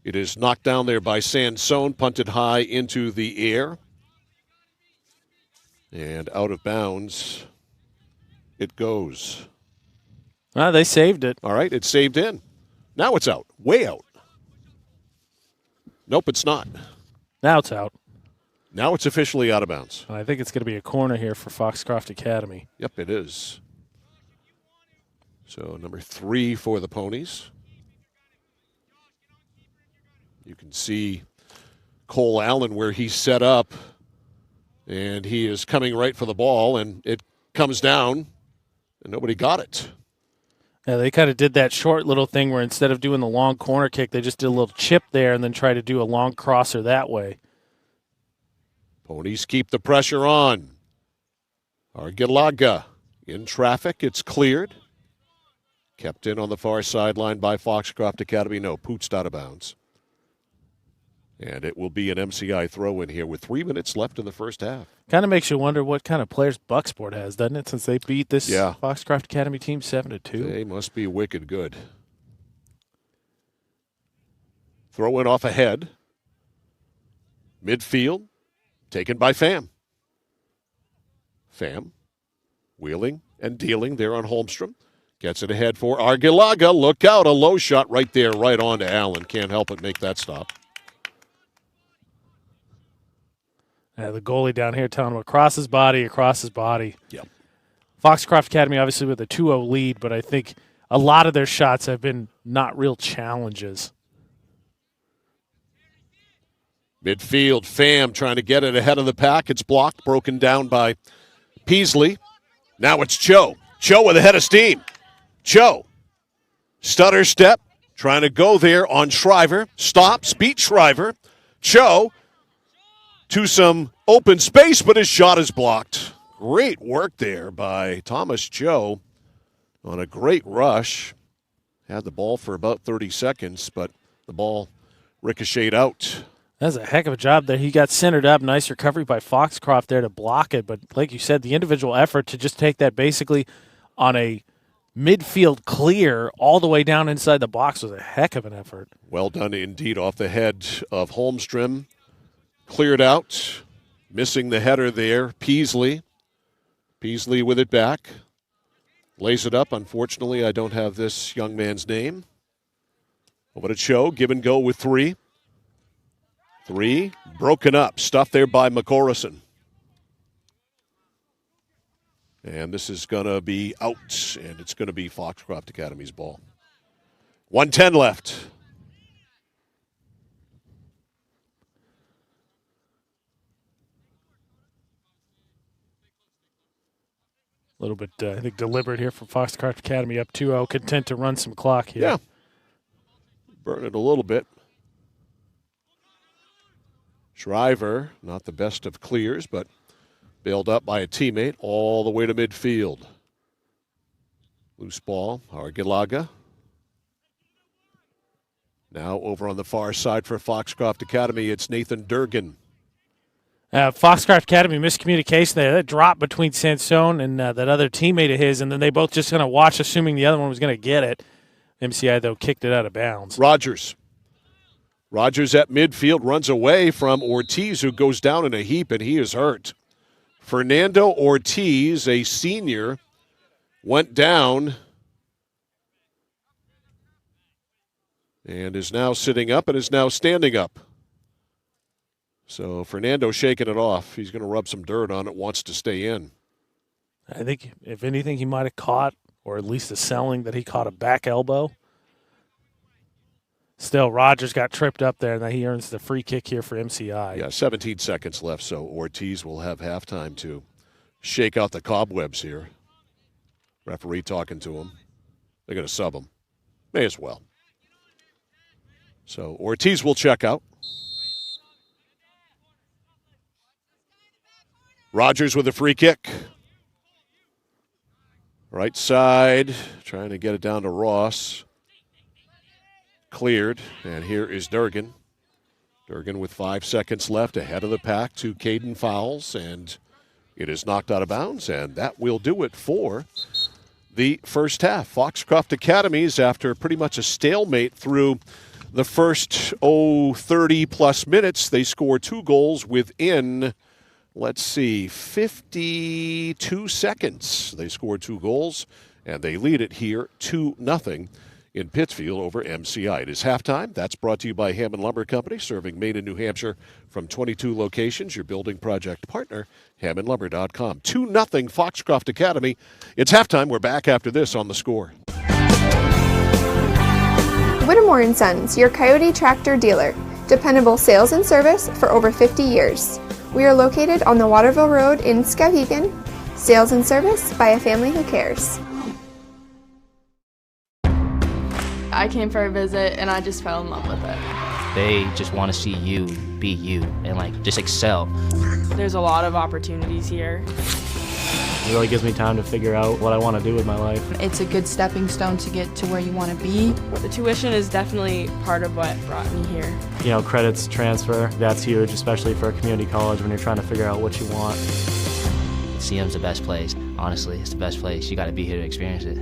It is knocked down there by Sansone, punted high into the air. And out of bounds it goes. They saved it. All right, it's saved in. Now it's out. Way out. Nope, it's not. Now it's out. Now it's officially out of bounds. I think it's going to be a corner here for Foxcroft Academy. Yep, it is. So number 3 for the Ponies. You can see Cole Allen where he's set up, and he is coming right for the ball, and it comes down, and nobody got it. Yeah, they kind of did that short little thing where instead of doing the long corner kick, they just did a little chip there and then try to do a long crosser that way. Ponies keep the pressure on. Arguilaga in traffic. It's cleared. Kept in on the far sideline by Foxcroft Academy. No, pooched out of bounds. And it will be an MCI throw in here with 3 minutes left in the first half. Kind of makes you wonder what kind of players Bucksport has, doesn't it, since they beat this Foxcroft Academy team 7-2. They must be wicked good. Throw in off ahead. Midfield. Taken by Pham. Pham wheeling and dealing there on Holmstrom. Gets it ahead for Arguilaga. Look out, a low shot right there, right on to Allen. Can't help but make that stop. The goalie down here telling him across his body. Yep. Foxcroft Academy obviously with a 2-0 lead, but I think a lot of their shots have been not real challenges. Midfield, Pham trying to get it ahead of the pack. It's blocked, broken down by Peasley. Now it's Cho. Cho with a head of steam. Cho. Stutter step. Trying to go there on Shriver. Stops, beats Shriver. Cho to some open space, but his shot is blocked. Great work there by Thomas Cho on a great rush. Had the ball for about 30 seconds, but the ball ricocheted out. That's a heck of a job there. He got centered up. Nice recovery by Foxcroft there to block it. But like you said, the individual effort to just take that basically on a midfield clear all the way down inside the box was a heck of an effort. Well done indeed off the head of Holmstrom. Cleared out. Missing the header there. Peasley. Peasley with it back. Lays it up. Unfortunately, I don't have this young man's name. Over to Cho. Give and go with 3. 3. Broken up. Stuff there by McCorrison. And this is going to be out, and it's going to be Foxcroft Academy's ball. 1:10 left. A little bit, I think, deliberate here from Foxcroft Academy, up 2-0, content to run some clock here. Yeah. Burn it a little bit. Shriver, not the best of clears, but bailed up by a teammate all the way to midfield. Loose ball, Argilaga. Now over on the far side for Foxcroft Academy, it's Nathan Durgan. Foxcroft Academy, miscommunication there. That drop between Sansone and that other teammate of his, and then they both just kind of watched, assuming the other one was going to get it. MCI, though, kicked it out of bounds. Rogers at midfield runs away from Ortiz, who goes down in a heap, and he is hurt. Fernando Ortiz, a senior, went down and is now sitting up and is now standing up. So Fernando shaking it off. He's going to rub some dirt on it, wants to stay in. I think, if anything, he might have caught, or at least a selling that he caught a back elbow. Still, Rogers got tripped up there, and he earns the free kick here for MCI. Yeah, 17 seconds left, so Ortiz will have halftime to shake out the cobwebs here. Referee talking to him. They're going to sub him. May as well. So Ortiz will check out. Rogers with a free kick. Right side, trying to get it down to Ross. Cleared, and here is Durgan. Durgan with 5 seconds left ahead of the pack to Caden Fowles, and it is knocked out of bounds, and that will do it for the first half. Foxcroft Academies, after pretty much a stalemate through the first 30-plus minutes, they score 2 goals within, 52 seconds. They score 2 goals, and they lead it here 2-0 in Pittsfield over MCI. It is halftime. That's brought to you by Hammond Lumber Company, serving Maine and New Hampshire from 22 locations. Your building project partner, HammondLumber.com. 2-0 Foxcroft Academy. It's halftime. We're back after this on The Score. Whittemore & Sons, your Coyote tractor dealer. Dependable sales and service for over 50 years. We are located on the Waterville Road in Skowhegan. Sales and service by a family who cares. I came for a visit and I just fell in love with it. They just want to see you be you and just excel. There's a lot of opportunities here. It really gives me time to figure out what I want to do with my life. It's a good stepping stone to get to where you want to be. The tuition is definitely part of what brought me here. Credits transfer, that's huge, especially for a community college when you're trying to figure out what you want. CM's the best place. Honestly, it's the best place. You got to be here to experience it.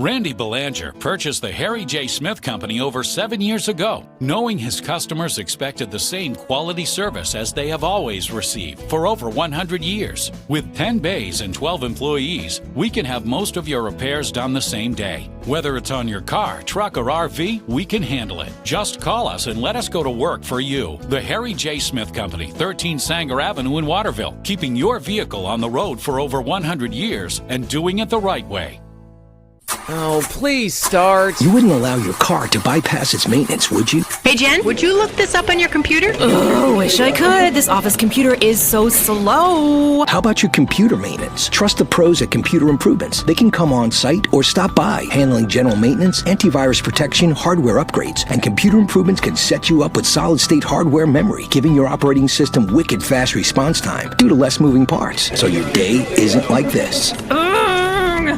Randy Belanger purchased the Harry J. Smith Company over 7 years ago, knowing his customers expected the same quality service as they have always received for over 100 years. With 10 bays and 12 employees, we can have most of your repairs done the same day. Whether it's on your car, truck, or RV, we can handle it. Just call us and let us go to work for you. The Harry J. Smith Company, 13 Sanger Avenue in Waterville, keeping your vehicle on the road for over 100 years and doing it the right way. Oh, please start. You wouldn't allow your car to bypass its maintenance, would you? Hey, Jen, would you look this up on your computer? Oh, wish I could. This office computer is so slow. How about your computer maintenance? Trust the pros at Computer Improvements. They can come on site or stop by, handling general maintenance, antivirus protection, hardware upgrades, and Computer Improvements can set you up with solid-state hardware memory, giving your operating system wicked fast response time due to less moving parts, so your day isn't like this.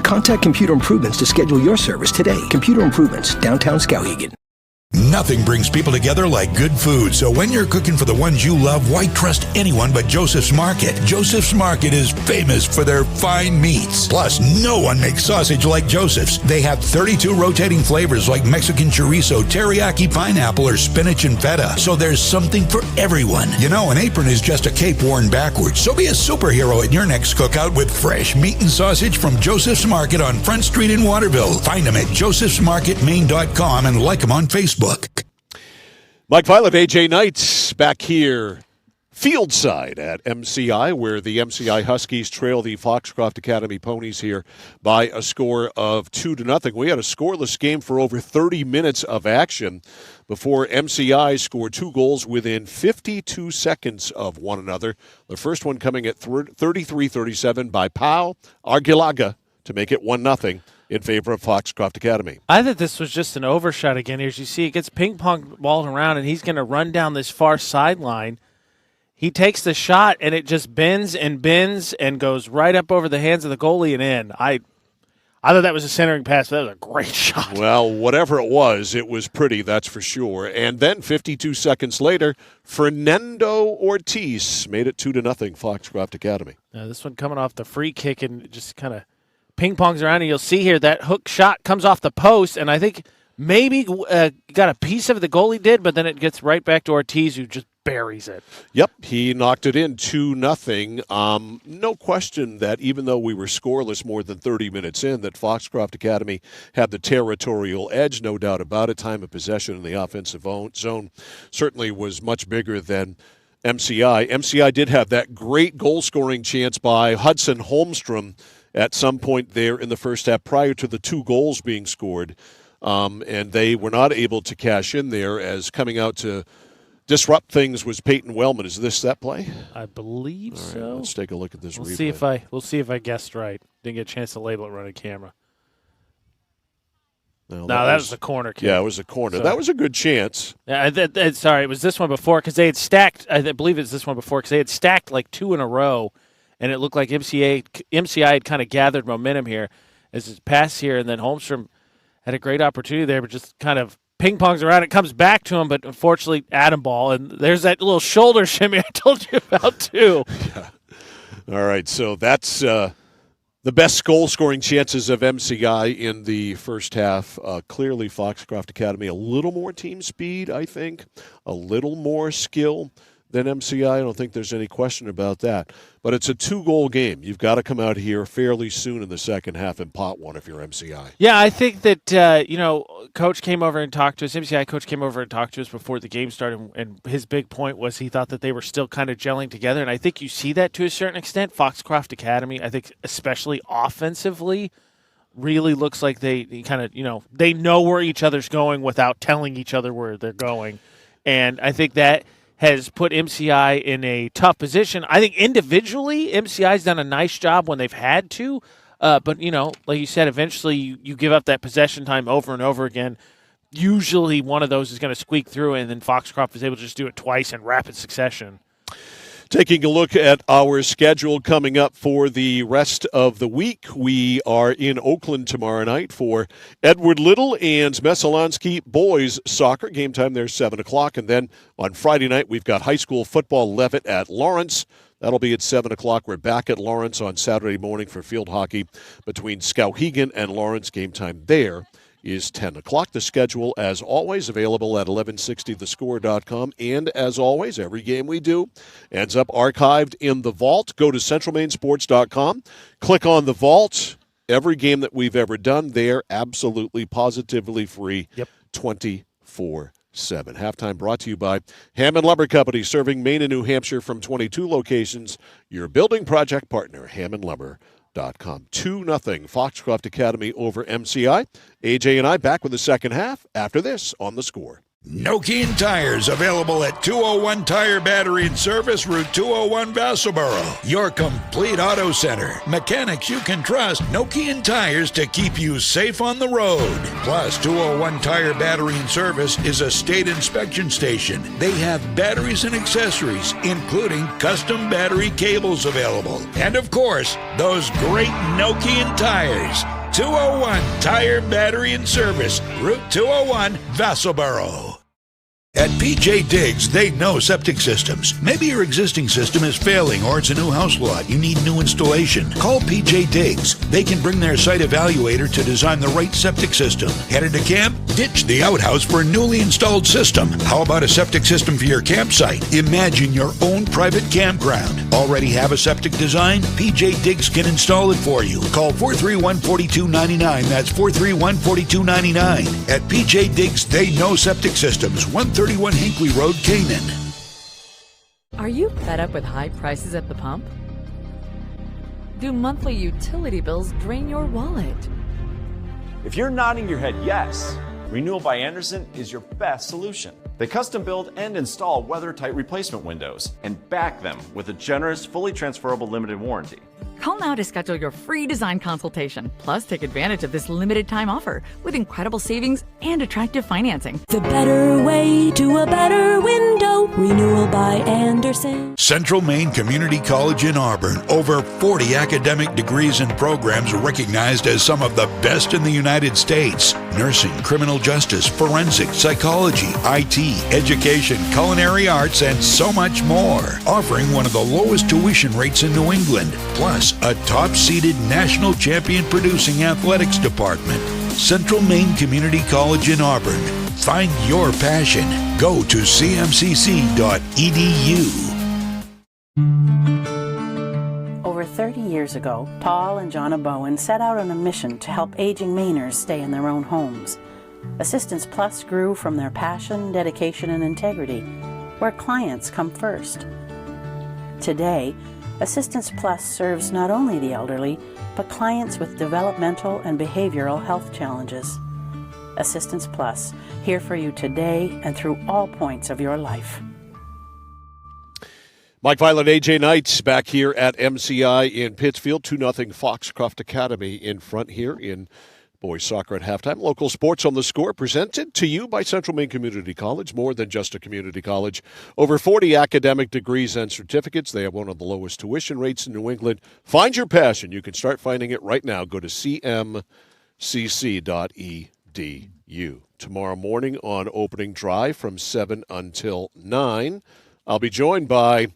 Contact Computer Improvements to schedule your service today. Computer Improvements, downtown Skowhegan. Nothing brings people together like good food. So when you're cooking for the ones you love, why trust anyone but Joseph's Market? Joseph's Market is famous for their fine meats. Plus, no one makes sausage like Joseph's. They have 32 rotating flavors like Mexican chorizo, teriyaki pineapple, or spinach and feta. So there's something for everyone. An apron is just a cape worn backwards. So be a superhero at your next cookout with fresh meat and sausage from Joseph's Market on Front Street in Waterville. Find them at josephsmarketmaine.com and like them on Facebook. Mike Violet, AJ Knight back here field side at MCI, where the MCI Huskies trail the Foxcroft Academy Ponies here by a score of 2-0. We had a scoreless game for over 30 minutes of action before MCI scored 2 goals within 52 seconds of one another. The first one coming at 33-37 by Pau Argilaga to make it 1-0 in favor of Foxcroft Academy. I thought this was just an overshot again. As you see, it gets ping-pong balled around, and he's going to run down this far sideline. He takes the shot, and it just bends and goes right up over the hands of the goalie and in. I thought that was a centering pass, but that was a great shot. Well, whatever it was pretty, that's for sure. And then 52 seconds later, Fernando Ortiz made it 2-0 Foxcroft Academy. Now, this one coming off the free kick and just kind of ping-pongs around, and you'll see here that hook shot comes off the post, and I think maybe got a piece of it the goalie did, but then it gets right back to Ortiz, who just buries it. Yep, he knocked it in 2-0. No question that even though we were scoreless more than 30 minutes in, that Foxcroft Academy had the territorial edge, no doubt about it. Time of possession in the offensive zone certainly was much bigger than MCI. MCI did have that great goal-scoring chance by Hudson Holmstrom at some point there in the first half prior to the 2 goals being scored, and they were not able to cash in there, as coming out to disrupt things was Peyton Wellman. Is this that play? I believe All right, so. Let's take a look at this replay. We'll see if I guessed right. Didn't get a chance to label it running camera. No, that was the corner kick. Yeah, it was a corner. Sorry. That was a good chance. Yeah, sorry, it was this one before because they had stacked. I believe it's this one before because they had stacked like 2 in a row, and it looked like MCI had kind of gathered momentum here as it passed here, and then Holmstrom had a great opportunity there, but just kind of ping-pongs around. It comes back to him, but unfortunately, Adam ball. And there's that little shoulder shimmy I told you about, too. Yeah. All right, so that's the best goal-scoring chances of MCI in the first half. Clearly, Foxcroft Academy, a little more team speed, I think, a little more skill than MCI. I don't think there's any question about that. But it's a 2-goal game. You've got to come out here fairly soon in the second half and pot one if you're MCI. Yeah, I think that, Coach came over and talked to us. MCI coach came over and talked to us before the game started, and his big point was he thought that they were still kind of gelling together, and I think you see that to a certain extent. Foxcroft Academy, I think especially offensively, really looks like they kind of, they know where each other's going without telling each other where they're going. And I think that has put MCI in a tough position. I think individually, MCI's done a nice job when they've had to. But, like you said, eventually you give up that possession time over and over again. Usually one of those is going to squeak through, and then Foxcroft is able to just do it twice in rapid succession. Taking a look at our schedule coming up for the rest of the week, we are in Oakland tomorrow night for Edward Little and Messalonsky boys soccer. Game time there, 7 o'clock. And then on Friday night, we've got high school football Levitt at Lawrence. That'll be at 7 o'clock. We're back at Lawrence on Saturday morning for field hockey between Skowhegan and Lawrence. Game time there is 10 o'clock. The schedule, as always, available at 1160thescore.com. And as always, every game we do ends up archived in the vault. Go to centralmainsports.com, click on the vault. Every game that we've ever done there, absolutely, positively free, 24/7. Halftime brought to you by Hammond Lumber Company, serving Maine and New Hampshire from 22 locations. Your building project partner, HammondLumber.com. 2-0 Foxcroft Academy over MCI. AJ and I back with the second half after this on The Score. Nokian Tires, available at 201 Tire Battery and Service, Route 201, Vassalboro. Your complete auto center. Mechanics you can trust. Nokian Tires to keep you safe on the road. Plus, 201 Tire Battery and Service is a state inspection station. They have batteries and accessories, including custom battery cables available. And of course, those great Nokian tires. 201 Tire Battery and Service, Route 201, Vassalboro. At PJ Diggs, they know septic systems. Maybe your existing system is failing or it's a new house lot. You need new installation. Call PJ Diggs. They can bring their site evaluator to design the right septic system. Headed to camp? Ditch the outhouse for a newly installed system. How about a septic system for your campsite? Imagine your own private campground. Already have a septic design? PJ Diggs can install it for you. Call 431-4299. That's 431-4299. At PJ Diggs, they know septic systems. 131 Hinkley Road, Canaan. Are you fed up with high prices at the pump? Do monthly utility bills drain your wallet? If you're nodding your head yes, Renewal by Andersen is your best solution. They custom build and install weather-tight replacement windows and back them with a generous, fully transferable limited warranty. Call now to schedule your free design consultation. Plus, take advantage of this limited time offer with incredible savings and attractive financing. The better way to a better window. Renewal by Andersen. Central Maine Community College in Auburn. Over 40 academic degrees and programs recognized as some of the best in the United States. Nursing, criminal justice, forensic, psychology, IT, education, culinary arts, and so much more. Offering one of the lowest tuition rates in New England. Plus, a top-seeded national champion producing athletics department. Central Maine Community College in Auburn. Find your passion. Go to cmcc.edu. Over 30 years ago, Paul and Jonna Bowen set out on a mission to help aging Mainers stay in their own homes. Assistance Plus grew from their passion, dedication, and integrity, where clients come first. Today, Assistance Plus serves not only the elderly, but clients with developmental and behavioral health challenges. Assistance Plus, here for you today and through all points of your life. Mike Violet, AJ Knight back here at MCI in Pittsfield. 2-0 Foxcroft Academy in front here in boys soccer at halftime. Local sports on the score presented to you by Central Maine Community College. More than just a community college. Over 40 academic degrees and certificates. They have one of the lowest tuition rates in New England. Find your passion. You can start finding it right now. Go to cmcc.edu. Tomorrow morning on opening drive from 7 until 9, I'll be joined by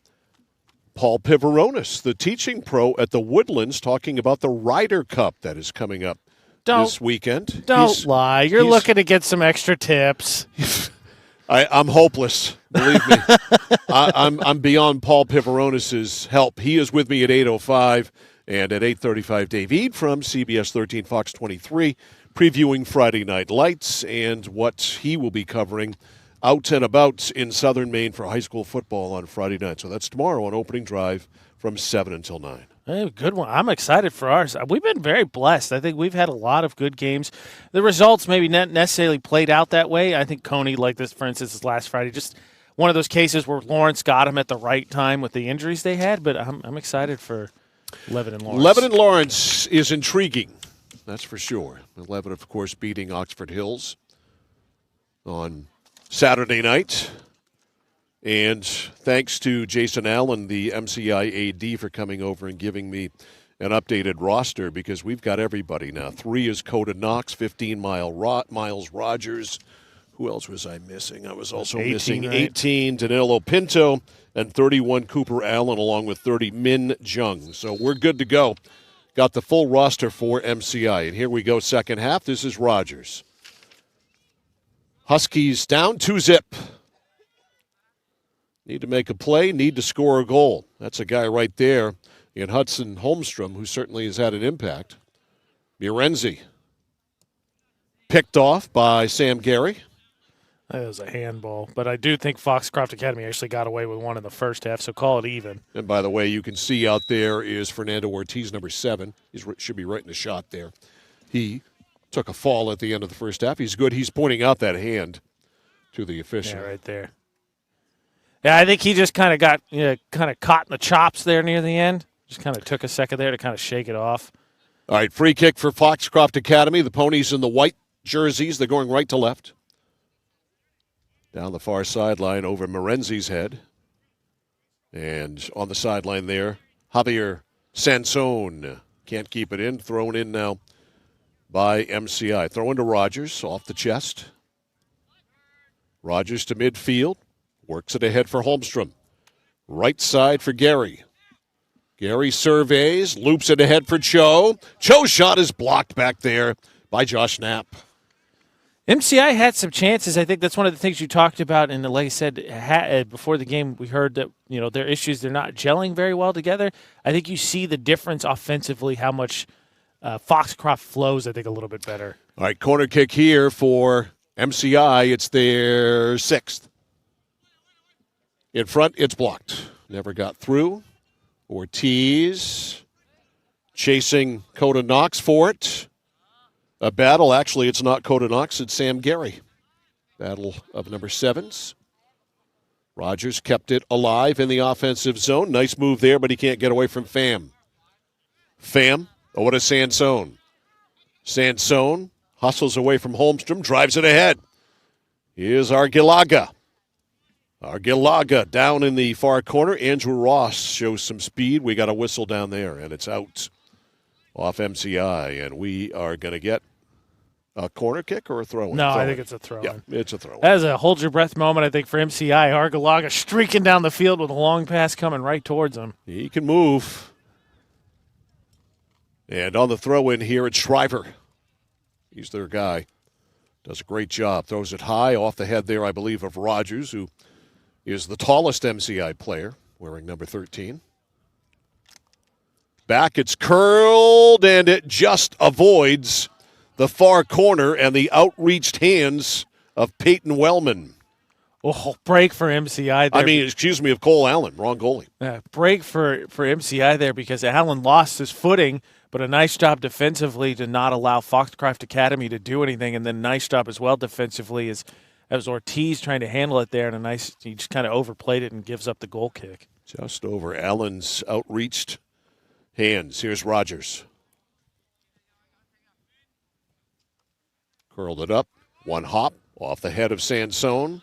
Paul Pivaronis, the teaching pro at the Woodlands, talking about the Ryder Cup that is coming up this weekend. Don't lie. You're looking to get some extra tips. I'm hopeless. Believe me. I'm beyond Paul Pivaronis' help. He is with me at 8:05 and at 8:35. Dave Eade from CBS 13 Fox 23 previewing Friday Night Lights and what he will be covering out and about in Southern Maine for high school football on Friday night. So that's tomorrow on opening drive from 7 until 9. Hey, good one. I'm excited for ours. We've been very blessed. I think we've had a lot of good games. The results maybe not necessarily played out that way. I think Coney, like this, for instance, this last Friday, just one of those cases where Lawrence got him at the right time with the injuries they had. But I'm excited for Lebanon Lawrence. Lebanon Lawrence is intriguing, that's for sure. Lebanon, of course, beating Oxford Hills on Saturday night. And thanks to Jason Allen, the MCI AD, for coming over and giving me an updated roster because we've got everybody now. 3 is Coda Knox, 15 Miles Rogers. Who else was I missing? I was also 18, missing right? 18 Danilo Pinto and 31 Cooper Allen along with 30 Min Jung. So we're good to go. Got the full roster for MCI. And here we go, second half. This is Rogers. Huskies down 2-0. Need to make a play, need to score a goal. That's a guy right there in Hudson Holmstrom who certainly has had an impact. Murenzi picked off by Sam Gary. That was a handball. But I do think Foxcroft Academy actually got away with one in the first half, so call it even. And by the way, you can see out there is Fernando Ortiz, number 7. He should be right in the shot there. He took a fall at the end of the first half. He's good. He's pointing out that hand to the official. Yeah, right there. Yeah, I think he just kind of got kind of caught in the chops there near the end. Just kind of took a second there to kind of shake it off. All right, free kick for Foxcroft Academy. The Ponies in the white jerseys. They're going right to left. Down the far sideline over Morenzi's head. And on the sideline there, Javier Sansone. Can't keep it in. Thrown in now by MCI. Throw to Rogers off the chest. Rogers to midfield. Works it ahead for Holmstrom. Right side for Gary. Gary surveys, loops it ahead for Cho. Cho's shot is blocked back there by Josh Knapp. MCI had some chances. I think that's one of the things you talked about. And like I said, before the game, we heard that their issues, they're not gelling very well together. I think you see the difference offensively, how much Foxcroft flows, I think, a little bit better. All right, corner kick here for MCI. It's their 6th. In front, it's blocked. never got through. Ortiz chasing Coda Knox for it. A battle. Actually, it's not Coda Knox, it's Sam Gary. Battle of number 7s. Rogers kept it alive in the offensive zone. Nice move there, but he can't get away from Pham. Pham over to Sansone. Sansone hustles away from Holmstrom, drives it ahead. Here's Argilaga. Argilaga down in the far corner. Andrew Ross shows some speed. We got a whistle down there, and it's out off MCI. And we are going to get a corner kick or a throw-in? No, I think it's a throw-in. Yeah, it's a throw-in. That is a hold-your-breath moment, I think, for MCI. Argilaga streaking down the field with a long pass coming right towards him. He can move. And on the throw-in here, it's Shriver. He's their guy. Does a great job. Throws it high off the head there, I believe, of Rogers, who is the tallest MCI player, wearing number 13. Back, it's curled, and it just avoids the far corner and the outreached hands of Peyton Wellman. Oh, break for MCI there. Of Cole Allen. Wrong goalie. Break for MCI there because Allen lost his footing, but a nice job defensively to not allow Foxcroft Academy to do anything, and then nice job as well defensively as Ortiz trying to handle it there, and he just kind of overplayed it and gives up the goal kick. Just over Allen's outreached hands. Here's Rogers. Curled it up. One hop off the head of Sansone.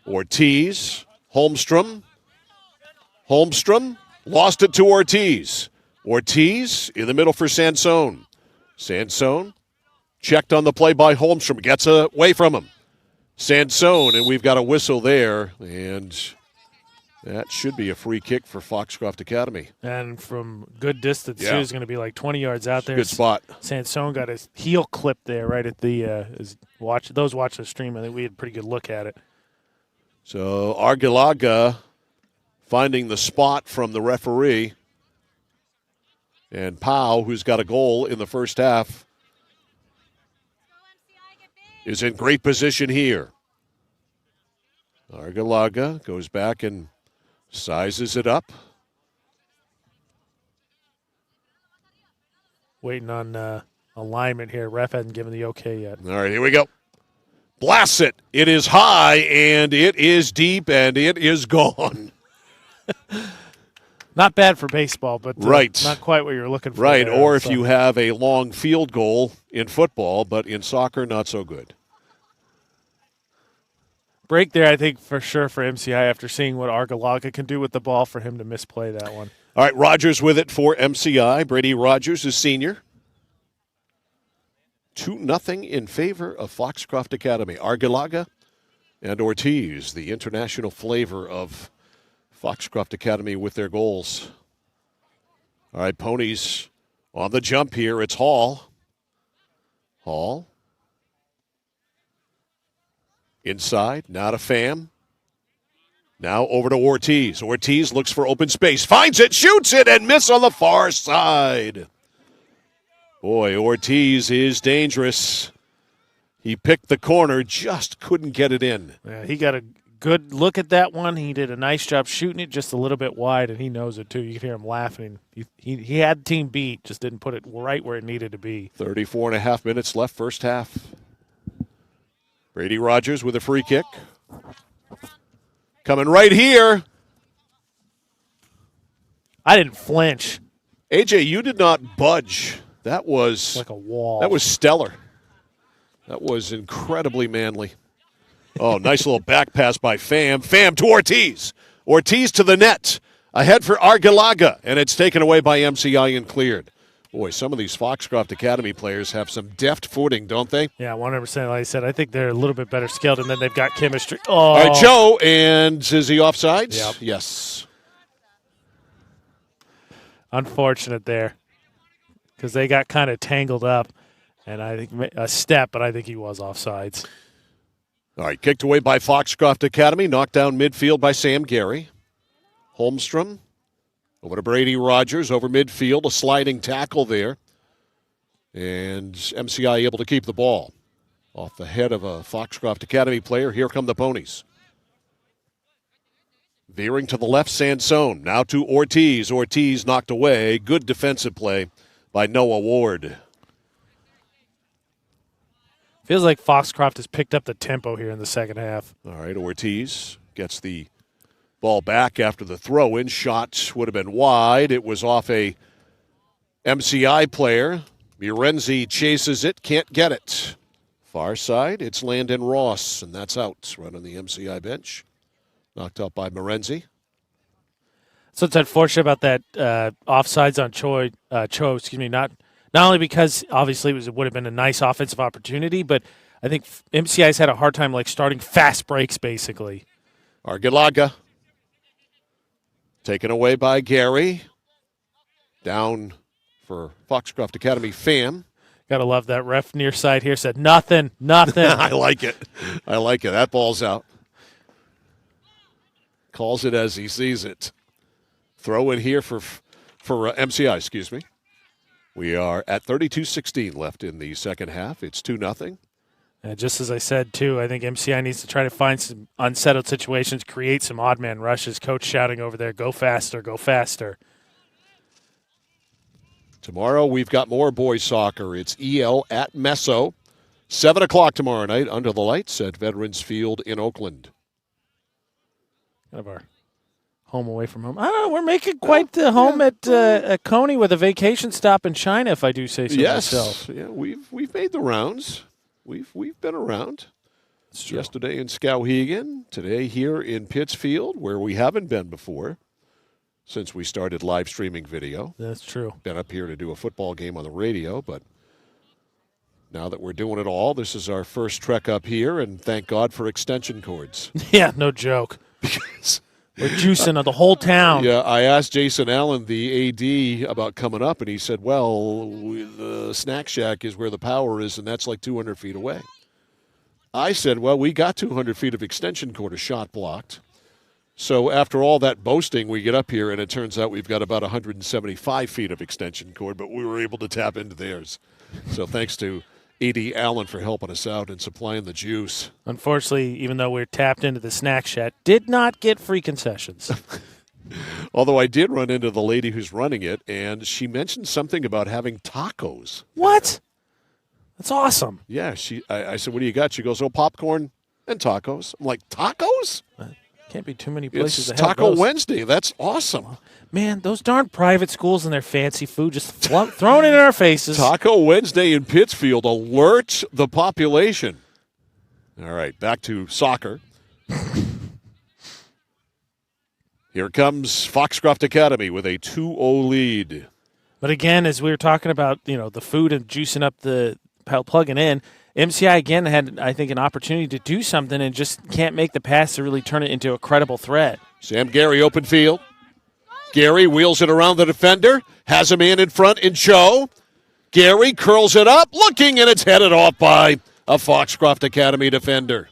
Ortiz. Holmstrom. Holmstrom lost it to Ortiz. Ortiz in the middle for Sansone. Sansone checked on the play by Holmstrom. Gets away from him. Sansone, and we've got a whistle there, and that should be a free kick for Foxcroft Academy. And from good distance, too, is going to be like 20 yards out there. Good spot. Sansone got his heel clipped there right at the those watching the stream. I think we had a pretty good look at it. So Argilaga finding the spot from the referee. And Powell, who's got a goal in the first half, is in great position here. Argilaga goes back and sizes it up. Waiting on alignment here. Ref hasn't given the okay yet. All right, here we go. Blasts it. It is high, and it is deep, and it is gone. Not bad for baseball, but right. Not quite what you're looking for. Right, there, or if you have a long field goal in football, but in soccer, not so good. Break there, I think, for sure for MCI after seeing what Argilaga can do with the ball for him to misplay that one. All right, Rogers with it for MCI. Brady Rogers is senior. 2-0 in favor of Foxcroft Academy. Argilaga and Ortiz, the international flavor of Foxcroft Academy with their goals. All right, Ponies on the jump here. It's Hall. Hall. Inside, now to Pham. Now over to Ortiz. Ortiz looks for open space, finds it, shoots it, and misses on the far side. Boy, Ortiz is dangerous. He picked the corner, just couldn't get it in. Yeah, he got a good look at that one. He did a nice job shooting it just a little bit wide, and he knows it too. You can hear him laughing. He had the team beat, just didn't put it right where it needed to be. 34 and a half minutes left, first half. Brady Rogers with a free kick. Coming right here. I didn't flinch. AJ, you did not budge. That was like a wall. That was stellar. That was incredibly manly. Oh, nice little back pass by Pham. Pham to Ortiz. Ortiz to the net. Ahead for Argilaga, and it's taken away by MCI and cleared. Boy, some of these Foxcroft Academy players have some deft footing, don't they? Yeah, 100%. Like I said, I think they're a little bit better skilled, and then they've got chemistry. Oh. All right, Joe, and is he offsides? Yep. Yes. Unfortunate there because they got kind of tangled up, and I think a step, but I think he was offsides. All right, kicked away by Foxcroft Academy, knocked down midfield by Sam Gary. Holmstrom. Over to Brady Rogers over midfield, a sliding tackle there. And MCI able to keep the ball. Off the head of a Foxcroft Academy player, here come the Ponies. Veering to the left, Sansone. Now to Ortiz. Ortiz knocked away. Good defensive play by Noah Ward. Feels like Foxcroft has picked up the tempo here in the second half. All right, Ortiz gets the ball back after the throw-in. Shot would have been wide. It was off a MCI player. Murenzi chases it, can't get it. Far side, it's Landon Ross, and that's out. Right on the MCI bench. Knocked out by Murenzi. So it's unfortunate about that offsides on Cho. Not only because obviously it would have been a nice offensive opportunity, but I think MCI's had a hard time starting fast breaks basically. Argalaga taken away by Gary. Down for Foxcroft Academy Pham. Gotta love that ref near side here said nothing. I like it. That ball's out. Calls it as he sees it. Throw in here for MCI, excuse me. We are at 32-16 left in the second half. It's 2-0. Just as I said, too, I think MCI needs to try to find some unsettled situations, create some odd man rushes. Coach shouting over there, go faster, go faster. Tomorrow we've got more boys soccer. It's EL at Meso. 7 o'clock tomorrow night under the lights at Veterans Field in Oakland. Kind of our home away from home. I don't know. We're making quite the home at Coney with a vacation stop in China, if I do say so myself. Yeah, we've made the rounds. We've been around. Yesterday in Skowhegan, today here in Pittsfield, where we haven't been before since we started live streaming video. That's true. Been up here to do a football game on the radio, but now that we're doing it all, this is our first trek up here, and thank God for extension cords. Yeah, no joke. Because we're juicing the whole town. Yeah, I asked Jason Allen, the AD, about coming up, and he said, well, the snack shack is where the power is, and that's like 200 feet away. I said, well, we got 200 feet of extension cord, a shot blocked. So after all that boasting, we get up here, and it turns out we've got about 175 feet of extension cord, but we were able to tap into theirs. So thanks to AD Allen for helping us out and supplying the juice. Unfortunately, even though we're tapped into the snack shack, did not get free concessions. Although I did run into the lady who's running it, and she mentioned something about having tacos. What? That's awesome. Yeah, I said, what do you got? She goes, popcorn and tacos. I'm like, tacos? Can't be too many places. It's Taco Wednesday. That's awesome. Man, those darn private schools and their fancy food just thrown it in our faces. Taco Wednesday in Pittsfield. Alert the population. All right, back to soccer. Here comes Foxcroft Academy with a 2-0 lead. But again, as we were talking about, the food and juicing up the plugging in, MCI again had, I think, an opportunity to do something and just can't make the pass to really turn it into a credible threat. Sam Gary, open field. Gary wheels it around the defender, has a man in front in Cho. Gary curls it up, looking, and it's headed off by a Foxcroft Academy defender.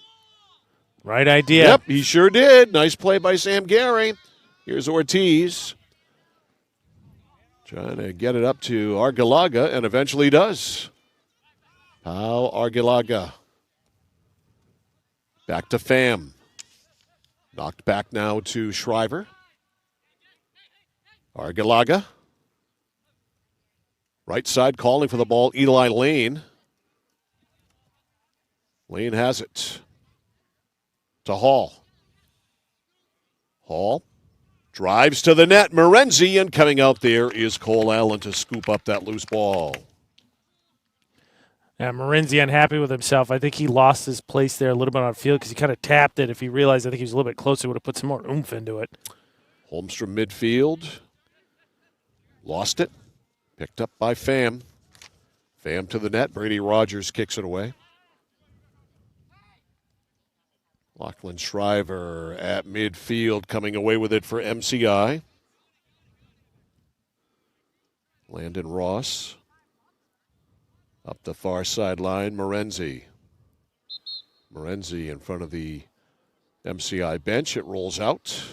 Right idea. Yep, he sure did. Nice play by Sam Gary. Here's Ortiz. Trying to get it up to Argalaga, and eventually does. Pau Argalaga. Back to Pham. Knocked back now to Shriver. Argalaga. Right side calling for the ball, Eli Lane. Lane has it. To Hall. Hall drives to the net. Murenzi, and coming out there is Cole Allen to scoop up that loose ball. Yeah, Murenzi unhappy with himself. I think he lost his place there a little bit on field because he kind of tapped it. If he realized, I think he was a little bit closer, would have put some more oomph into it. Holmstrom midfield. Lost it. Picked up by Pham. Pham to the net. Brady Rogers kicks it away. Lachlan Shriver at midfield, coming away with it for MCI. Landon Ross up the far sideline. Murenzi in front of the MCI bench. It rolls out.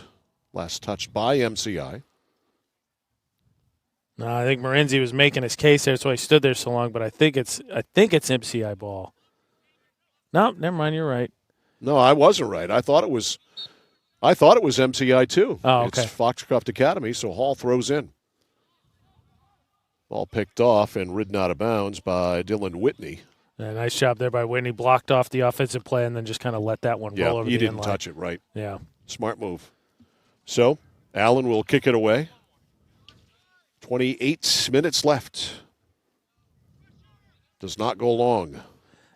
Last touched by MCI. No, I think Murenzi was making his case there, so he stood there so long. But I think it's MCI ball. No, never mind. You're right. No, I wasn't right. I thought it was I thought it was MCI too. Oh, okay. It's Foxcroft Academy, so Hall throws in. Ball picked off and ridden out of bounds by Dylan Whitney. Yeah, nice job there by Whitney. Blocked off the offensive play and then just kind of let that one roll over the he end didn't line. touch it right. Yeah. Smart move. So, Allen will kick it away. 28 minutes left. Does not go long.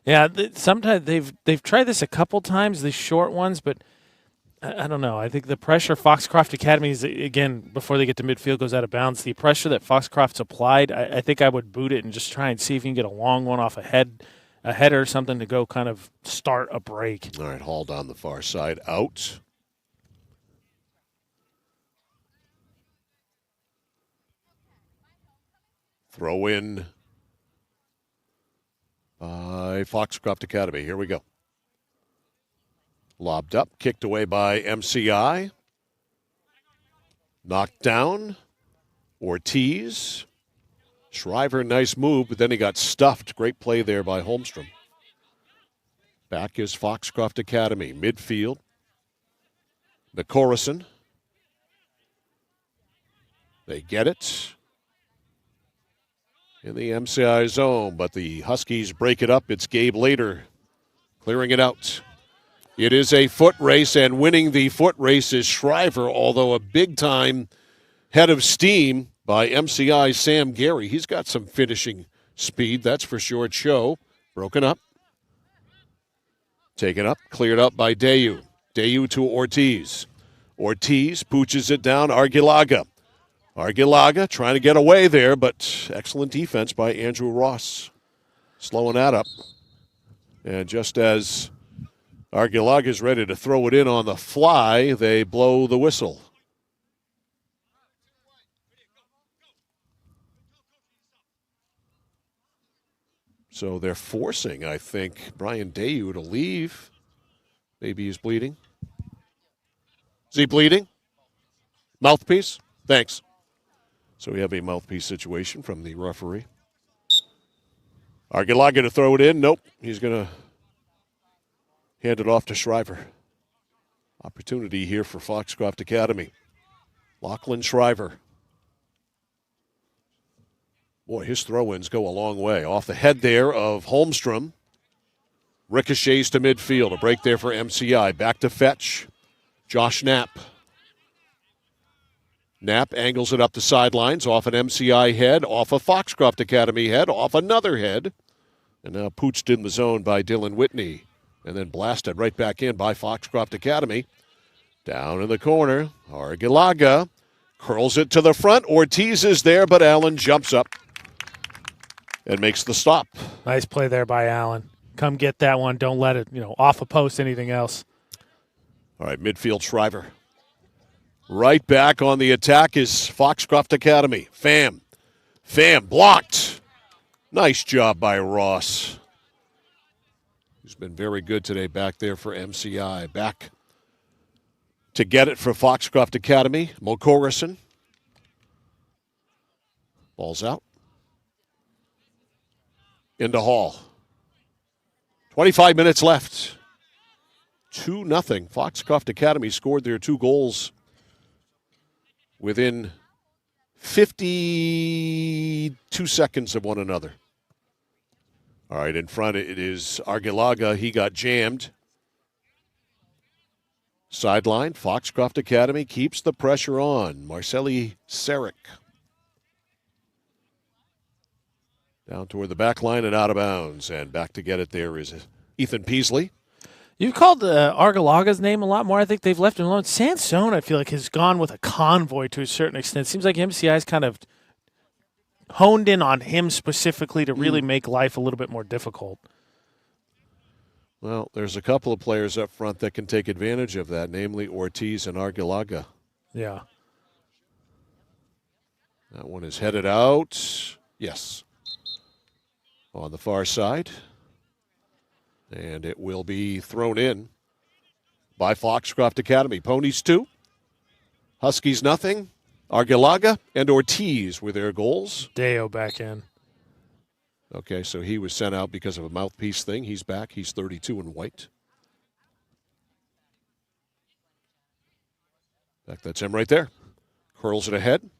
Yeah, sometimes they've tried this a couple times, these short ones, but I don't know. I think the pressure Foxcroft Academy is, again, before they get to midfield, goes out of bounds. The pressure that Foxcroft's applied, I think I would boot it and just try and see if you can get a long one off a header or something to go kind of start a break. All right, Hall down the far side, out. Throw in by Foxcroft Academy. Here we go. Lobbed up, kicked away by MCI. Knocked down. Ortiz. Shriver, nice move, but then he got stuffed. Great play there by Holmstrom. Back is Foxcroft Academy. Midfield. McCorrison. They get it in the MCI zone, but the Huskies break it up. It's Gabe Later clearing it out. It is a foot race, and winning the foot race is Shriver, although a big-time head of steam by MCI Sam Gary. He's got some finishing speed, that's for sure. Cho, broken up. Taken up, cleared up by Dayu. Dayu to Ortiz. Ortiz pooches it down, Arguilaga. Arguilaga trying to get away there, but excellent defense by Andrew Ross. Slowing that up. And just as Arguilaga is ready to throw it in on the fly, they blow the whistle. So they're forcing, I think, Brian Dayu to leave. Maybe he's bleeding. Is he bleeding? Mouthpiece? Thanks. So we have a mouthpiece situation from the referee. Arguilaga to throw it in. Nope. He's going to hand it off to Shriver. Opportunity here for Foxcroft Academy. Lachlan Shriver. Boy, his throw-ins go a long way. Off the head there of Holmstrom. Ricochets to midfield. A break there for MCI. Back to Fetch. Josh Knapp. Knapp angles it up the sidelines, off an MCI head, off a Foxcroft Academy head, off another head. And now pooched in the zone by Dylan Whitney. And then blasted right back in by Foxcroft Academy. Down in the corner, Arguilaga curls it to the front. Ortiz is there, but Allen jumps up and makes the stop. Nice play there by Allen. Come get that one. Don't let it, off a post, anything else. All right, midfield Shriver. Right back on the attack is Foxcroft Academy. Pham blocked. Nice job by Ross. He's been very good today back there for MCI. Back to get it for Foxcroft Academy. McCorrison. Ball's out. Into Hall. 25 minutes left. 2-0. Foxcroft Academy scored their 2 goals within 52 seconds of one another. All right, in front it is Arguilaga. He got jammed. Sideline, Foxcroft Academy keeps the pressure on. Marceli Sarek. Down toward the back line and out of bounds. And back to get it there is Ethan Peasley. You've called Arguilaga's name a lot more. I think they've left him alone. Sansone, I feel like, has gone with a convoy to a certain extent. It seems like MCI's kind of honed in on him specifically to really make life a little bit more difficult. Well, there's a couple of players up front that can take advantage of that, namely Ortiz and Arguilaga. Yeah. That one is headed out. Yes. On the far side. And it will be thrown in by Foxcroft Academy. Ponies 2, Huskies nothing. Arguilaga and Ortiz were their goals. Deo back in. Okay, so he was sent out because of a mouthpiece thing. He's back. He's 32 in white. In fact, that's him right there. Curls it ahead.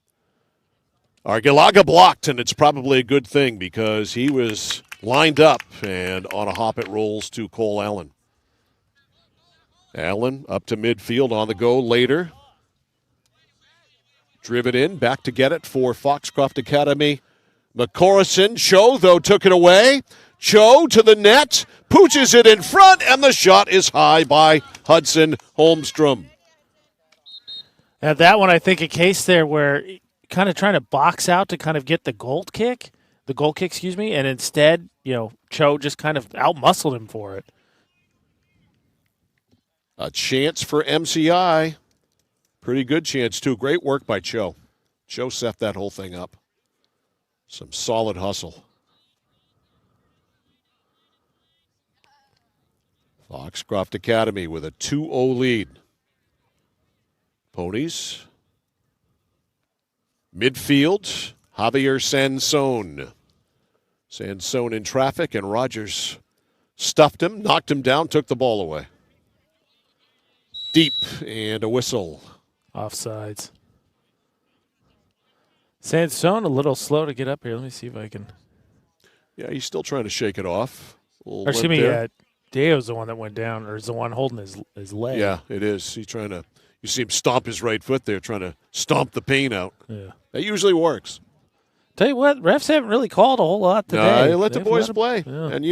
Argilaga blocked, and it's probably a good thing because he was lined up, and on a hop it rolls to Cole Allen. Allen up to midfield on the go later. Driven in, back to get it for Foxcroft Academy. McCorrison, Cho, though, took it away. Cho to the net, pooches it in front, and the shot is high by Hudson Holmstrom. Now that one, I think, a case there where kind of trying to box out to kind of get the goal kick, and instead, Cho just kind of out-muscled him for it. A chance for MCI. Pretty good chance, too. Great work by Cho. Cho set that whole thing up. Some solid hustle. Foxcroft Academy with a 2-0 lead. Ponies. Midfield, Javier Sansone. Sansone in traffic, and Rogers stuffed him, knocked him down, took the ball away. Deep, and a whistle. Offsides. Sansone a little slow to get up here. Let me see if I can. Yeah, he's still trying to shake it off. Or excuse me, Deo's the one that went down, or is the one holding his leg. Yeah, it is. He's trying to, you see him stomp his right foot there, trying to stomp the pain out. Yeah. That usually works. Tell you what, refs haven't really called a whole lot today. No, they let the boys play. Yeah. And,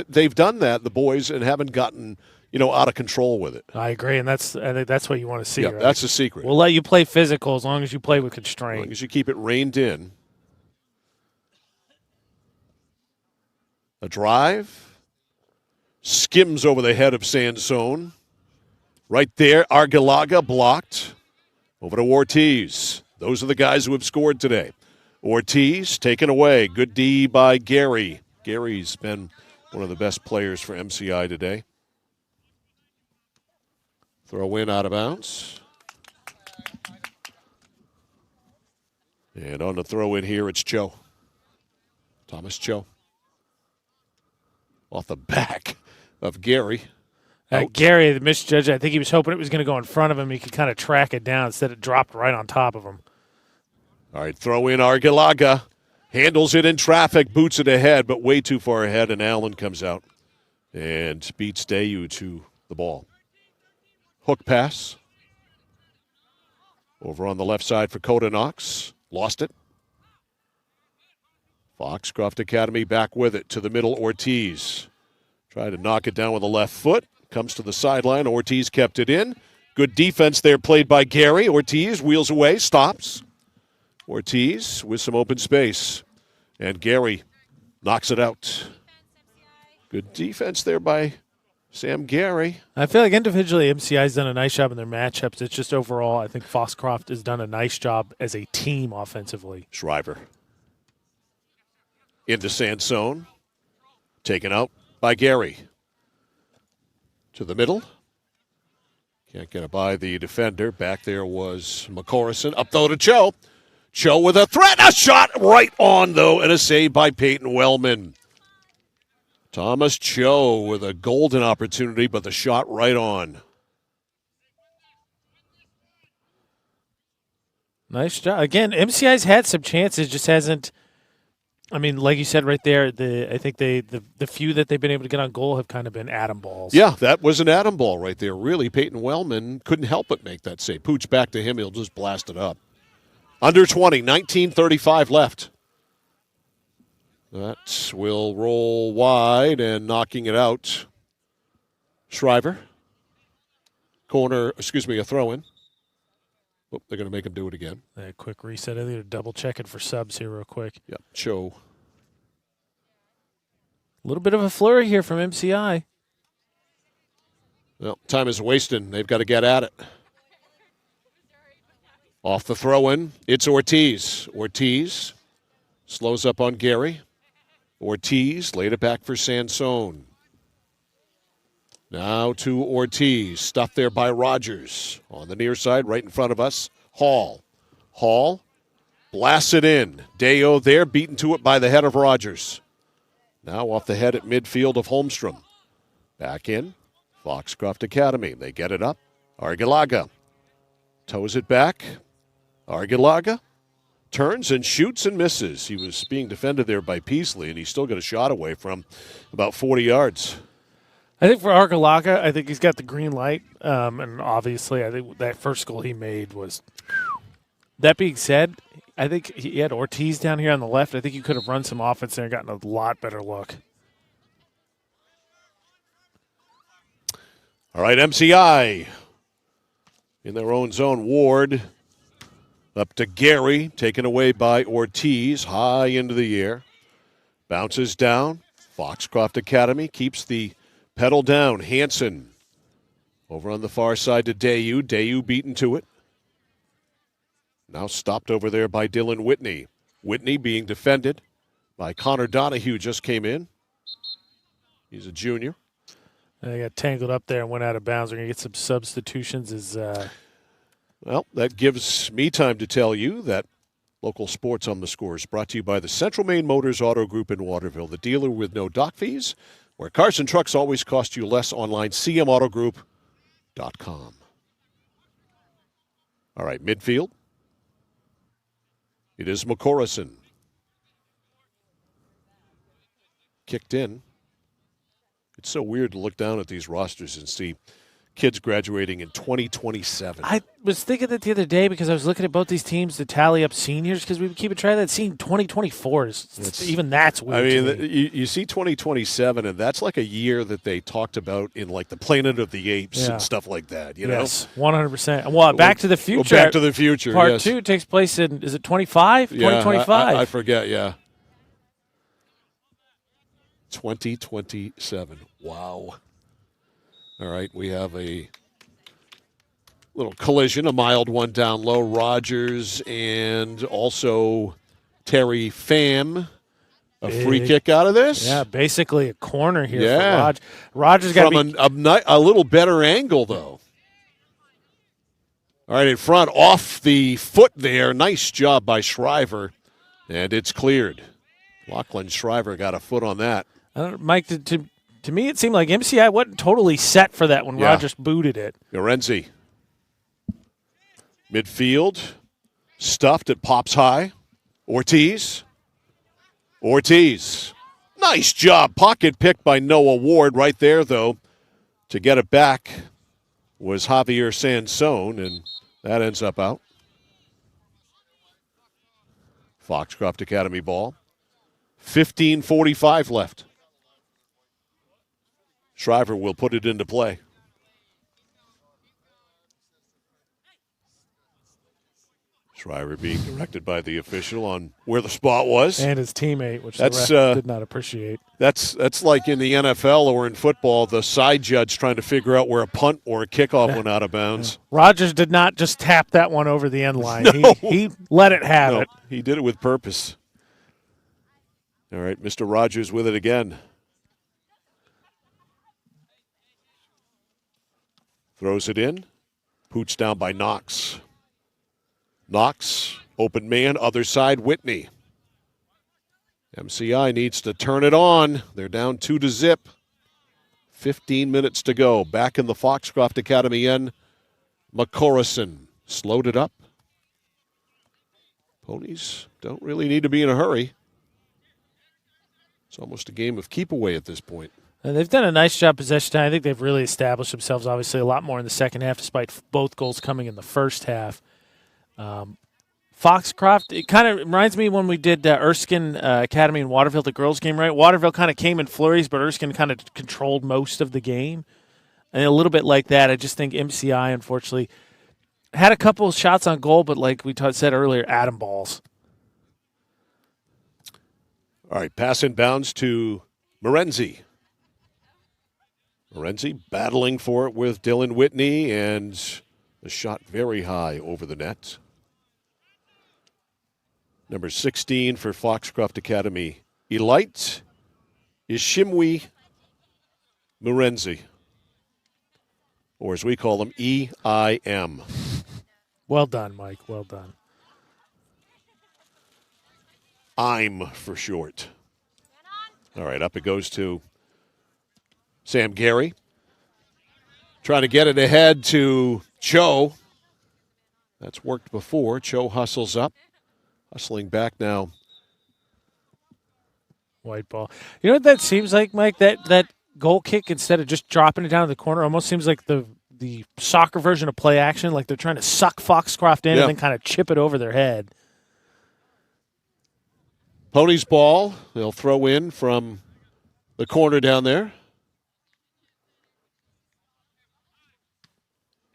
they've done that, the boys, and haven't gotten, out of control with it. I agree, and I think that's what you want to see. Yeah, right? That's the secret. We'll let you play physical as long as you play with constraint. As long as you keep it reined in. A drive. Skims over the head of Sansone. Right there, Argilaga blocked. Over to Ortiz. Those are the guys who have scored today. Ortiz taken away. Good D by Gary. Gary's been one of the best players for MCI today. Throw in out of bounds. And on the throw in here, it's Cho. Thomas Cho. Off the back of Gary. Gary, the misjudge, I think he was hoping it was going to go in front of him. He could kind of track it down. Instead, it dropped right on top of him. All right, throw in Argilaga. Handles it in traffic, boots it ahead, but way too far ahead, and Allen comes out and beats Dayu to the ball. Hook pass. Over on the left side for Coda Knox. Lost it. Foxcroft Academy back with it to the middle, Ortiz. Tried to knock it down with the left foot. Comes to the sideline. Ortiz kept it in. Good defense there played by Gary. Ortiz wheels away, stops. Ortiz with some open space. And Gary knocks it out. Good defense there by Sam Gary. I feel like individually MCI's done a nice job in their matchups. It's just overall I think Foxcroft has done a nice job as a team offensively. Shriver. Into Sansone. Taken out by Gary. To the middle. Can't get it by the defender. Back there was McCorrison. Up though to Cho. Cho with a threat. A shot right on, though, and a save by Peyton Wellman. Thomas Cho with a golden opportunity, but the shot right on. Nice job. Again, MCI's had some chances, just hasn't. I mean, like you said right there, I think the few that they've been able to get on goal have kind of been atom balls. Yeah, that was an atom ball right there. Really, Peyton Wellman couldn't help but make that save. Pooch back to him. He'll just blast it up. Under 20, 19:35 left. That will roll wide and knocking it out. Shriver. A throw in. Oh, they're going to make him do it again. A quick reset. I need to double check it for subs here real quick. Yep, Cho. A little bit of a flurry here from MCI. Well, time is wasting. They've got to get at it. Off the throw-in, it's Ortiz. Ortiz slows up on Gary. Ortiz laid it back for Sansone. Now to Ortiz. Stuffed there by Rogers. On the near side, right in front of us, Hall. Hall blasts it in. Deo there, beaten to it by the head of Rogers. Now off the head at midfield of Holmstrom. Back in, Foxcroft Academy. They get it up. Argilaga. Toes it back. Argelaga turns and shoots and misses. He was being defended there by Peasley, and he still got a shot away from about 40 yards. I think for Argelaga, I think he's got the green light. And obviously, I think that first goal he made was. That being said, I think he had Ortiz down here on the left. I think you could have run some offense there and gotten a lot better look. All right, MCI in their own zone. Ward up to Gary, taken away by Ortiz, high into the air. Bounces down. Foxcroft Academy keeps the pedal down. Hansen over on the far side to Dayu. Dayu beaten to it. Now stopped over there by Dylan Whitney. Whitney being defended by Connor Donahue, just came in. He's a junior. They got tangled up there and went out of bounds. We're going to get some substitutions. Well, that gives me time to tell you that local sports on the score is brought to you by the Central Maine Motors Auto Group in Waterville, the dealer with no dock fees, where cars and trucks always cost you less. Online, cmautogroup.com. All right, midfield. It is McCorrison. Kicked in. It's so weird to look down at these rosters and see kids graduating in 2027. I was thinking that the other day because I was looking at both these teams to tally up seniors because we would keep a track of that. Seeing 2024 is even that's weird. I mean, you see 2027, and that's like a year that they talked about in like the Planet of the Apes and stuff like that. You know, 100%. Well, Back to the Future. Back to the Future. Part 2 takes place in, is it 25? 2025. I forget. Yeah. 2027. Wow. All right, we have a little collision, a mild one down low. Rogers and also Terry Pham. A free kick out of this? Yeah, basically a corner here for Rogers. Rogers got from a little better angle, though. All right, in front, off the foot there. Nice job by Shriver, and it's cleared. Lachlan Shriver got a foot on that. Mike, to me, it seemed like MCI wasn't totally set for that when Rogers booted it. Lorenzi. Midfield. Stuffed. It pops high. Ortiz. Nice job. Pocket pick by Noah Ward right there, though. To get it back was Javier Sansone, and that ends up out. Foxcroft Academy ball. 15:45 left. Shriver will put it into play. Shriver being directed by the official on where the spot was. And his teammate, which the ref did not appreciate. That's like in the NFL or in football, the side judge trying to figure out where a punt or a kickoff went out of bounds. Rogers did not just tap that one over the end line. No. He let it have it. He did it with purpose. All right, Mr. Rogers with it again. Throws it in. Pooch down by Knox. Knox, open man, other side, Whitney. MCI needs to turn it on. They're down 2-0. 15 minutes to go. Back in the Foxcroft Academy end. McCorrison slowed it up. Ponies don't really need to be in a hurry. It's almost a game of keep away at this point. And they've done a nice job possession time. I think they've really established themselves, obviously, a lot more in the second half, despite both goals coming in the first half. Foxcroft, it kind of reminds me when we did Erskine Academy in Waterville, the girls' game, right? Waterville kind of came in flurries, but Erskine kind of controlled most of the game. And a little bit like that, I just think MCI, unfortunately, had a couple of shots on goal, but like we said earlier, atom balls. All right, pass inbounds to Morenzi. Morenzi battling for it with Dylan Whitney, and the shot very high over the net. Number 16 for Foxcroft Academy, Elite Ishimwe Morenzi, or as we call him, EIM. Well done, Mike. Well done. I'm for short. All right, up it goes to Sam Gary. Trying to get it ahead to Cho. That's worked before. Cho hustles up. Hustling back now. White ball. You know what that seems like, Mike? That goal kick, instead of just dropping it down to the corner, almost seems like the soccer version of play action, like they're trying to suck Foxcroft in and then kind of chip it over their head. Ponies ball. They'll throw in from the corner down there.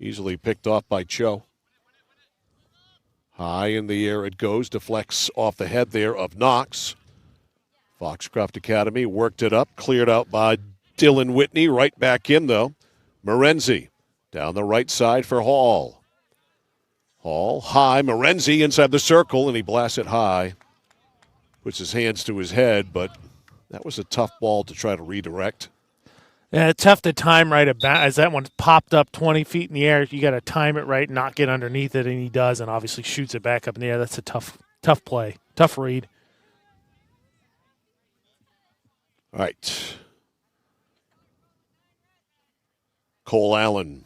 Easily picked off by Cho. High in the air it goes. Deflects off the head there of Knox. Foxcroft Academy worked it up. Cleared out by Dylan Whitney. Right back in, though. Morenzi down the right side for Hall. Hall high. Morenzi inside the circle, and he blasts it high. Puts his hands to his head, but that was a tough ball to try to redirect. Yeah, tough to time right about as that one popped up 20 feet in the air. You got to time it right, not get underneath it, and he does, and obviously shoots it back up in the air. That's a tough play, tough read. All right. Cole Allen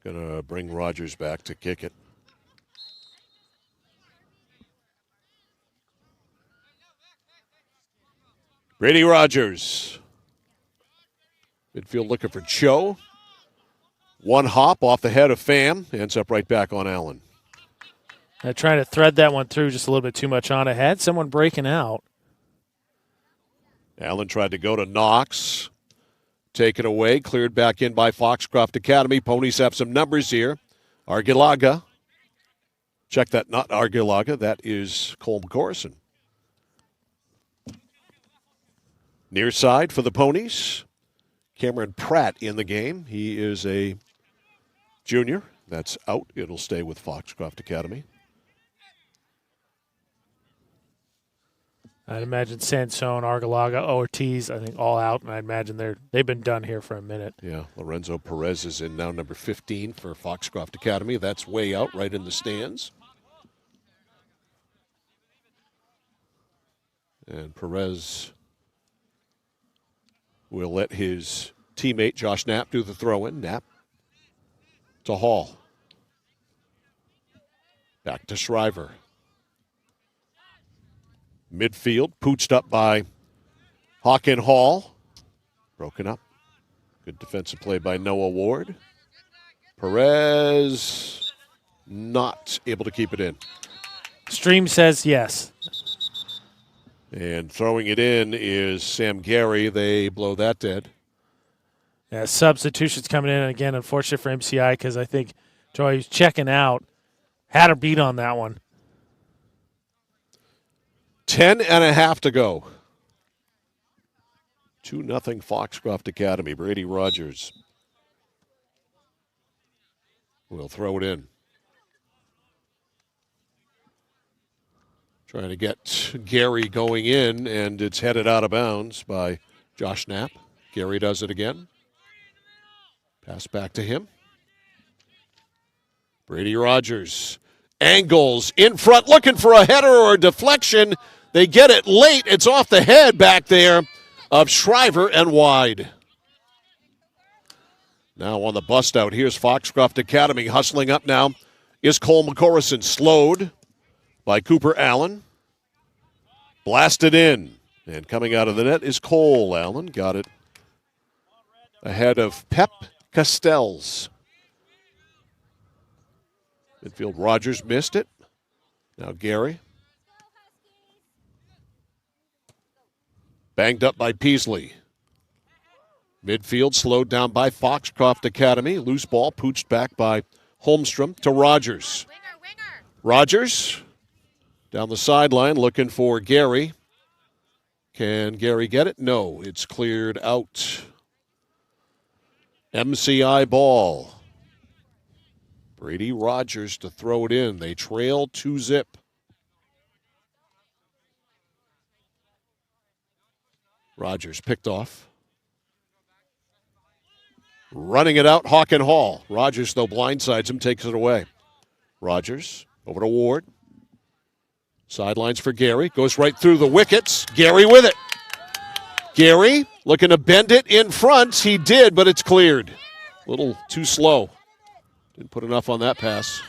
going to bring Rogers back to kick it. Brady Rogers. Midfield looking for Cho. One hop off the head of Pham. Ends up right back on Allen. Trying to thread that one through just a little bit too much on it. Had someone breaking out. Allen tried to go to Knox. Taken away. Cleared back in by Foxcroft Academy. Ponies have some numbers here. Argilaga. Check that, not Argilaga. That is Cole McCorson. Near side for the Ponies. Cameron Pratt in the game. He is a junior. That's out. It'll stay with Foxcroft Academy. I'd imagine Sansone, Argilaga, Ortiz, I think all out, and I imagine they've been done here for a minute. Yeah, Lorenzo Perez is in now, number 15 for Foxcroft Academy. That's way out, right in the stands. And Perez will let his teammate Josh Knapp do the throw-in. Knapp to Hall. Back to Shriver. Midfield, pooched up by Hawken Hall. Broken up. Good defensive play by Noah Ward. Perez not able to keep it in. Stream says yes. And throwing it in is Sam Gary. They blow that dead. Yeah, substitutions coming in again, unfortunate for MCI, because I think Joey's checking out. Had a beat on that one. 10.5 to go. 2-0 Foxcroft Academy. Brady Rogers will throw it in. Trying to get Gary going in, and it's headed out of bounds by Josh Knapp. Gary does it again. Pass back to him. Brady Rogers angles in front, looking for a header or a deflection. They get it late. It's off the head back there of Shriver and wide. Now on the bust out, here's Foxcroft Academy. Hustling up now is Cole McCorson. Slowed by Cooper Allen. Blasted in. And coming out of the net is Cole Allen. Got it ahead of Pep Castells. Midfield Rogers missed it. Now Gary. Banged up by Peasley. Midfield slowed down by Foxcroft Academy. Loose ball pooched back by Holmstrom to Rogers. Rogers down the sideline looking for Gary. Can Gary get it? No, it's cleared out. MCI ball. Brady Rogers to throw it in. They trail 2-0. Rogers picked off. Running it out, Hawken Hall. Rogers, though, blindsides him, takes it away. Rogers over to Ward. Sidelines for Gary. Goes right through the wickets. Gary with it. Gary looking to bend it in front. He did, but it's cleared. A little too slow. Didn't put enough on that pass.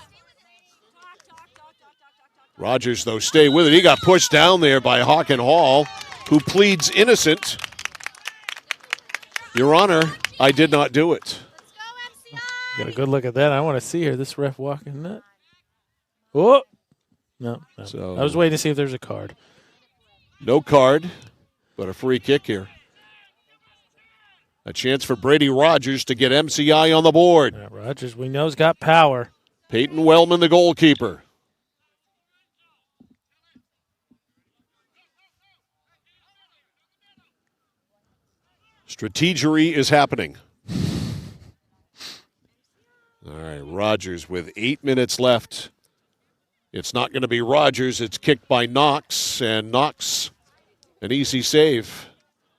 Rogers, though, stay with it. He got pushed down there by Hawken Hall, who pleads innocent. Your Honor, I did not do it. Got a good look at that. I want to see her. This ref walking that. Oh! No. So, I was waiting to see if there's a card. No card, but a free kick here. A chance for Brady Rogers to get MCI on the board. Yeah, Rogers, we know, has got power. Peyton Wellman, the goalkeeper. Strategery is happening. All right, Rogers with 8 minutes left. It's not going to be Rogers. It's kicked by Knox, and Knox, an easy save.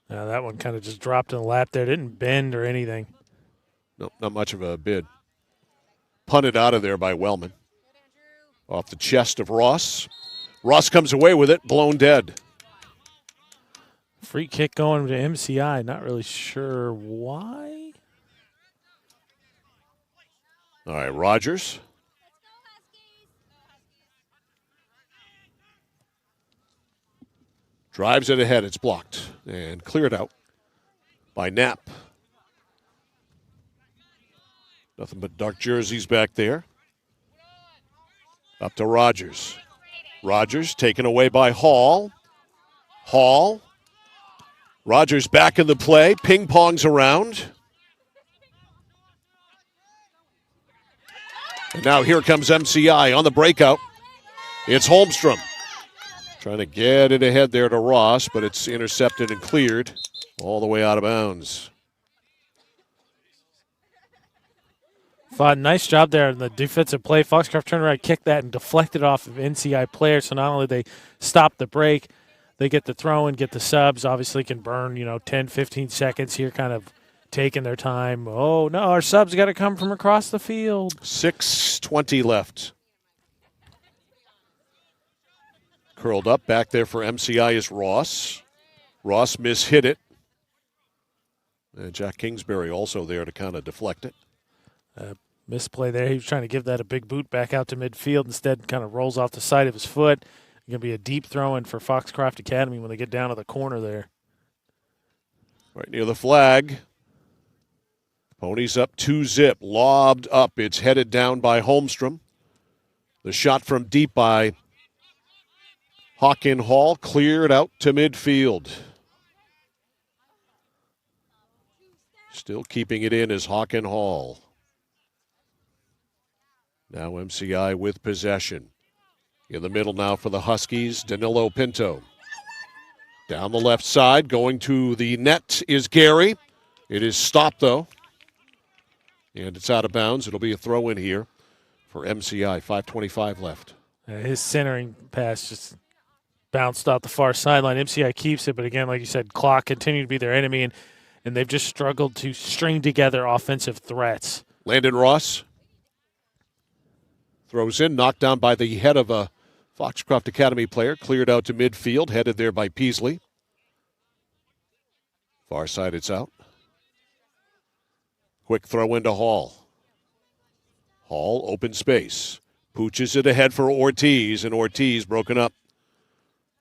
Now that one kind of just dropped in the lap there. Didn't bend or anything. No, not much of a bid. Punted out of there by Wellman. Off the chest of Ross. Ross comes away with it, blown dead. Free kick going to MCI. Not really sure why. All right, Rogers. Drives it ahead. It's blocked and cleared out by Knapp. Nothing but dark jerseys back there. Up to Rogers. Rogers taken away by Hall. Hall. Rogers back in the play. Ping-pongs around. And now here comes MCI on the breakout. It's Holmstrom. Trying to get it ahead there to Ross, but it's intercepted and cleared all the way out of bounds. Fought, nice job there in the defensive play. Foxcroft turned around, kicked that, and deflected off of NCI players. So not only they stop the break, they get the throw and get the subs. Obviously can burn, 10, 15 seconds here, kind of taking their time. Oh, no, our subs got to come from across the field. 6:20 left. Curled up back there for MCI is Ross. Ross mishit it. And Jack Kingsbury also there to kind of deflect it. Misplay there. He was trying to give that a big boot back out to midfield. Instead, kind of rolls off the side of his foot. Going to be a deep throw-in for Foxcroft Academy when they get down to the corner there. Right near the flag. Ponies up 2-0. Lobbed up. It's headed down by Holmstrom. The shot from deep by Hawken Hall cleared out to midfield. Still keeping it in is Hawken Hall. Now MCI with possession. In the middle now for the Huskies, Danilo Pinto. Down the left side, going to the net is Gary. It is stopped, though. And it's out of bounds. It'll be a throw in here for MCI. 5:25 left. His centering pass just bounced off the far sideline. MCI keeps it, but again, like you said, clock continued to be their enemy, and they've just struggled to string together offensive threats. Landon Ross throws in, knocked down by the head of a Foxcroft Academy player, cleared out to midfield, headed there by Peasley. Far side, it's out. Quick throw into Hall. Hall, open space. Pooches it ahead for Ortiz, and Ortiz broken up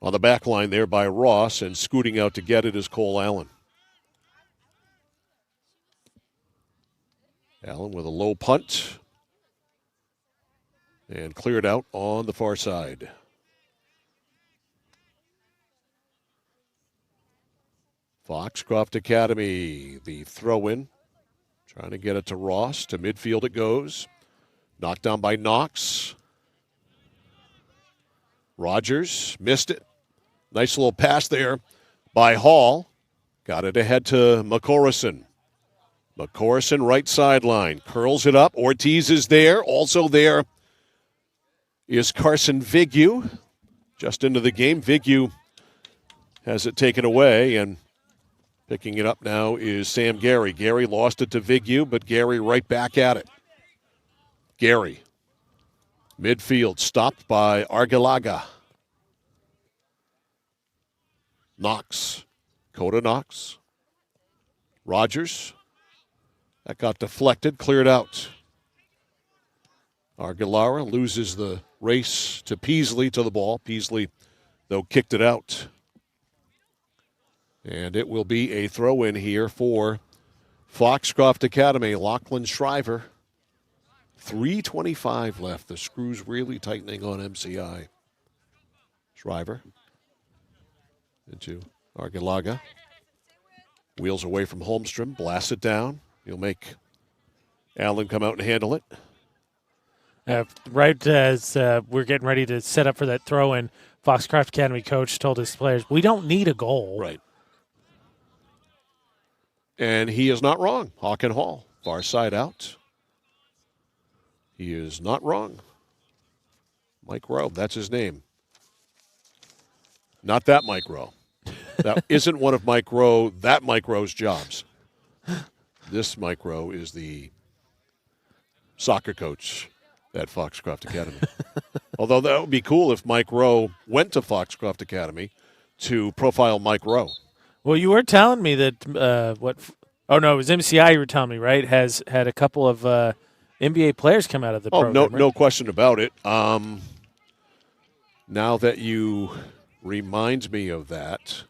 on the back line there by Ross, and scooting out to get it is Cole Allen. Allen with a low punt. And cleared out on the far side. Foxcroft Academy, the throw-in. Trying to get it to Ross. To midfield it goes. Knocked down by Knox. Rogers missed it. Nice little pass there by Hall. Got it ahead to McCorrison. McCorrison right sideline. Curls it up. Ortiz is there. Also there is Carson Vigu. Just into the game. Vigu has it taken away, and picking it up now is Sam Gary. Gary lost it to Vigu, but Gary right back at it. Gary. Midfield stopped by Argalaga. Knox. Coda Knox. Rogers. That got deflected, cleared out. Argalara loses the race to Peasley to the ball. Peasley, though, kicked it out. And it will be a throw-in here for Foxcroft Academy. Lachlan Shriver. 3:25 left. The screw's really tightening on MCI. Shriver into Argalaga. Wheels away from Holmstrom. Blasts it down. He'll make Allen come out and handle it. Right as we're getting ready to set up for that throw-in, Foxcroft Academy coach told his players, we don't need a goal. Right. And he is not wrong. Hawken Hall, far side out. He is not wrong. Mike Rowe, that's his name. Not that Mike Rowe. That isn't one of Mike Rowe's jobs. This Mike Rowe is the soccer coach at Foxcroft Academy. Although that would be cool if Mike Rowe went to Foxcroft Academy to profile Mike Rowe. Well, you were telling me that it was MCI you were telling me, right? Has had a couple of NBA players come out of the program. No question about it. Now that you remind me of that.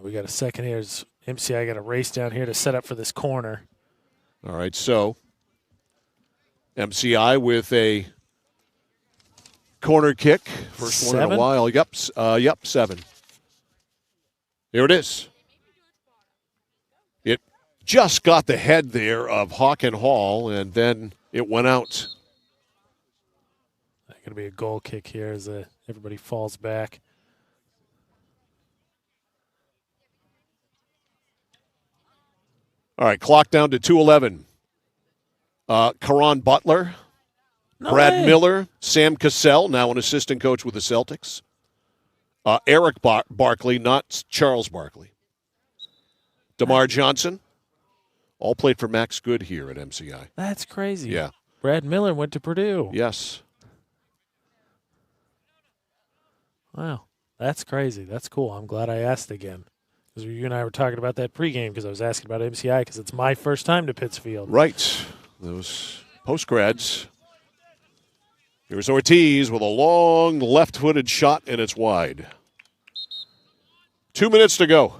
We got a second here. MCI got a race down here to set up for this corner. All right, so MCI with a corner kick. First one in a while. Yep, 7. There it is. It just got the head there of Hawken Hall, and then it went out. Going to be a goal kick here as everybody falls back. All right, clock down to 2:11. Karan Butler, Brad Miller, Sam Cassell, now an assistant coach with the Celtics. Eric Barkley, not Charles Barkley. DeMar Johnson, all played for Max Good here at MCI. That's crazy. Yeah. Brad Miller went to Purdue. Yes. Wow, that's crazy. That's cool. I'm glad I asked again. Because you and I were talking about that pregame because I was asking about MCI because it's my first time to Pittsfield. Right. Those post-grads. Here's Ortiz with a long left-footed shot, and it's wide. 2 minutes to go.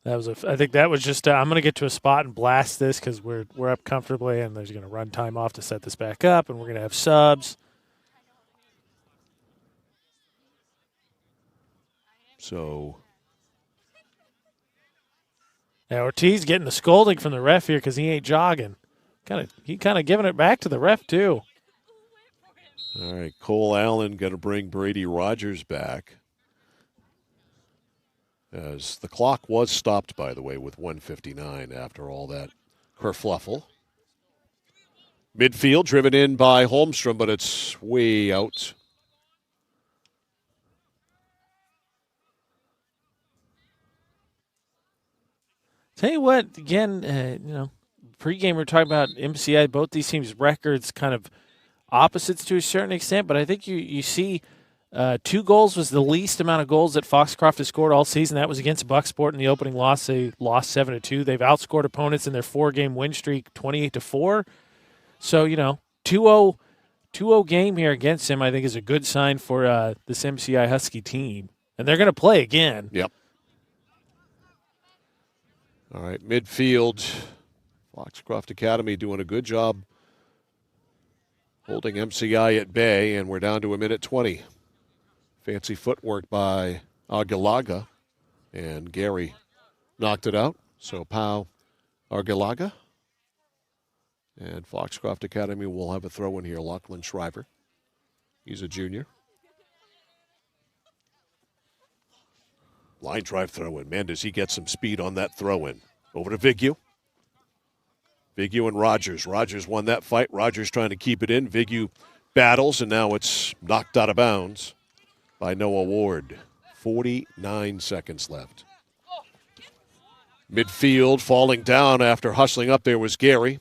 I think that was just. I'm going to get to a spot and blast this because we're up comfortably, and there's going to run time off to set this back up, and we're going to have subs. So. Now Ortiz getting the scolding from the ref here because he ain't jogging. He kind of giving it back to the ref too. All right, Cole Allen going to bring Brady Rogers back. As the clock was stopped, by the way, with 1:59 after all that kerfluffle. Midfield driven in by Holmstrom, but it's way out. Tell you what, again, pregame we're talking about MCI, both these teams' records kind of opposites to a certain extent, but I think you see 2 goals was the least amount of goals that Foxcroft has scored all season. That was against Bucksport in the opening loss. They lost 7-2. They've outscored opponents in their 4-game win streak 28-4. So, 2-0 game here against him I think is a good sign for this MCI Husky team. And they're going to play again. Yep. All right, midfield, Foxcroft Academy doing a good job holding MCI at bay, and we're down to 1:20. Fancy footwork by Argalaga, and Gary knocked it out. So Pau Argalaga, and Foxcroft Academy will have a throw in here. Lachlan Shriver, he's a junior. Line drive throw-in. Man, does he get some speed on that throw-in. Over to Vignew. Vignew and Rogers. Rogers won that fight. Rogers trying to keep it in. Vignew battles, and now it's knocked out of bounds by Noah Ward. 49 seconds left. Midfield falling down after hustling up there was Gary.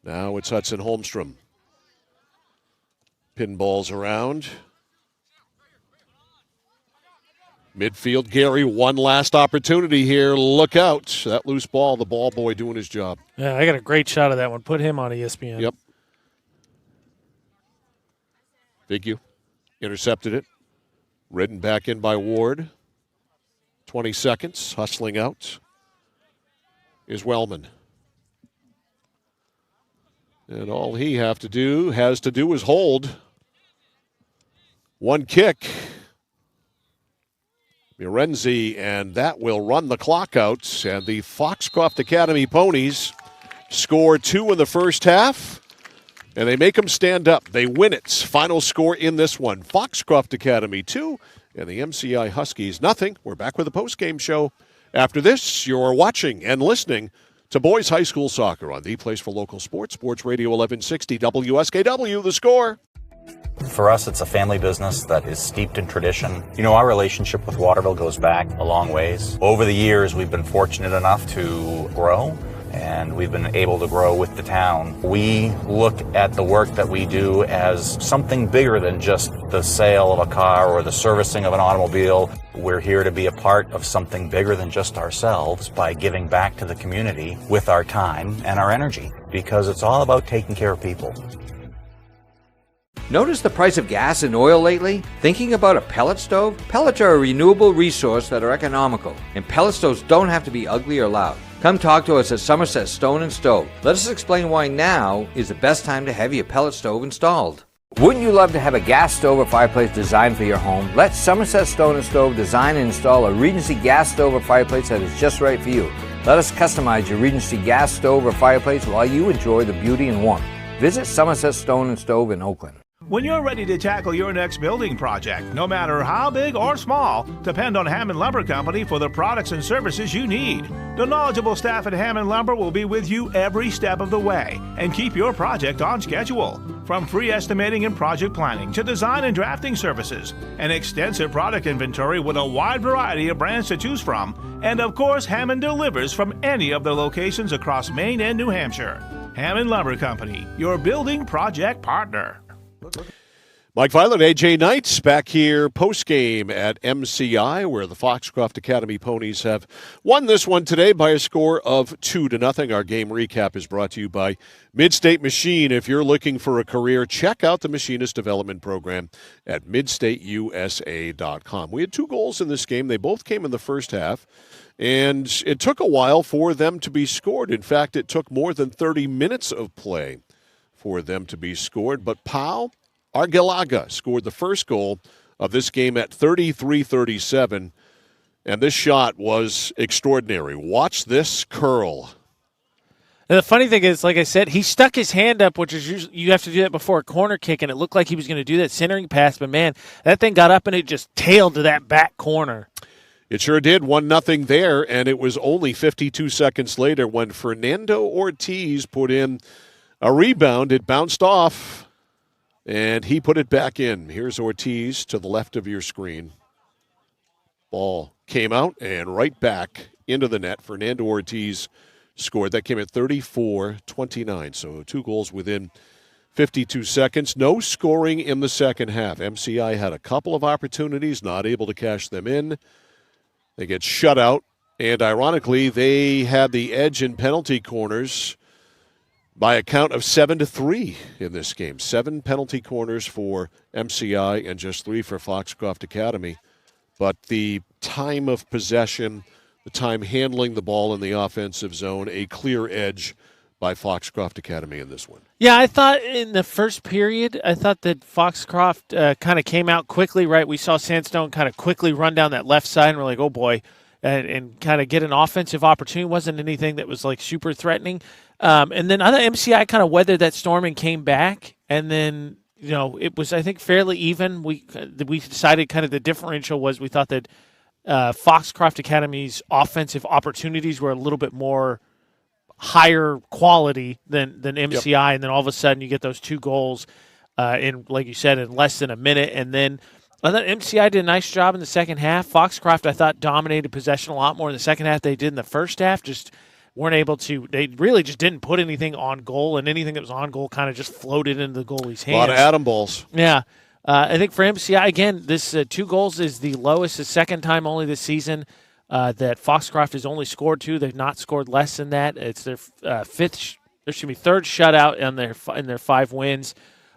Now it's Hudson Holmstrom. Pinballs around. Midfield, Gary, one last opportunity here. Look out. That loose ball, the ball boy doing his job. Yeah, I got a great shot of that one. Put him on ESPN. Yep. Figure intercepted it. Ridden back in by Ward. 20 seconds. Hustling out is Wellman. And all he has to do is hold. One kick. Mirenzi, and that will run the clock out. And the Foxcroft Academy Ponies score 2 in the first half, and they make them stand up. They win it. Final score in this one, Foxcroft Academy 2 and the MCI Huskies nothing. We're back with a postgame show. After this, you're watching and listening to Boys High School Soccer on the place for local sports, Sports Radio 1160 WSKW, The Score. For us, it's a family business that is steeped in tradition. You know, our relationship with Waterville goes back a long ways. Over the years, we've been fortunate enough to grow, and we've been able to grow with the town. We look at the work that we do as something bigger than just the sale of a car or the servicing of an automobile. We're here to be a part of something bigger than just ourselves by giving back to the community with our time and our energy, because it's all about taking care of people. Notice the price of gas and oil lately? Thinking about a pellet stove? Pellets are a renewable resource that are economical, and pellet stoves don't have to be ugly or loud. Come talk to us at Somerset Stone & Stove. Let us explain why now is the best time to have your pellet stove installed. Wouldn't you love to have a gas stove or fireplace designed for your home? Let Somerset Stone & Stove design and install a Regency gas stove or fireplace that is just right for you. Let us customize your Regency gas stove or fireplace while you enjoy the beauty and warmth. Visit Somerset Stone & Stove in Oakland. When you're ready to tackle your next building project, no matter how big or small, depend on Hammond Lumber Company for the products and services you need. The knowledgeable staff at Hammond Lumber will be with you every step of the way and keep your project on schedule. From free estimating and project planning to design and drafting services, an extensive product inventory with a wide variety of brands to choose from, and of course, Hammond delivers from any of the locations across Maine and New Hampshire. Hammond Lumber Company, your building project partner. Mike Violet, AJ Knights back here post-game at MCI, where the Foxcroft Academy Ponies have won this one today by a score of 2-0. Our game recap is brought to you by Midstate Machine. If you're looking for a career, check out the Machinist Development Program at midstateusa.com. We had 2 goals in this game. They both came in the first half, and it took a while for them to be scored. In fact, it took more than 30 minutes of play for them to be scored, but Pau Argelaga scored the first goal of this game at 33-37, and this shot was extraordinary. Watch this curl. And the funny thing is, like I said, he stuck his hand up, which is usually you have to do that before a corner kick, and it looked like he was going to do that centering pass, but man, that thing got up and it just tailed to that back corner. It sure did. 1-0 there, and it was only 52 seconds later when Fernando Ortiz put in a rebound. It bounced off, and he put it back in. Here's Ortiz to the left of your screen. Ball came out and right back into the net. Fernando Ortiz scored. That came at 34-29, so 2 goals within 52 seconds. No scoring in the second half. MCI had a couple of opportunities, not able to cash them in. They get shut out, and ironically, they had the edge in penalty corners by a count of 7-3 in this game. 7 penalty corners for MCI and just 3 for Foxcroft Academy. But the time of possession, the time handling the ball in the offensive zone, a clear edge by Foxcroft Academy in this one. Yeah, I thought in the first period, I thought that Foxcroft kind of came out quickly, right? We saw Sandstone kind of quickly run down that left side, and we're like, oh boy, and kind of get an offensive opportunity. It wasn't anything that was like super threatening. And then I thought MCI kind of weathered that storm and came back. And then, you know, it was, I think, fairly even. We decided kind of the differential was we thought that Foxcroft Academy's offensive opportunities were a little bit more higher quality than MCI. Yep. And then all of a sudden you get those 2 goals in, like you said, in less than a minute. And then I thought MCI did a nice job in the second half. Foxcroft, I thought, dominated possession a lot more in the second half than they did in the first half. Just weren't able to. They really just didn't put anything on goal, and anything that was on goal kind of just floated into the goalie's hands. A lot of Adam balls. Yeah. I think for MCI, again, this 2 goals is the lowest, the second time only this season that Foxcroft has only scored 2. They've not scored less than that. It's their third shutout in their 5 wins.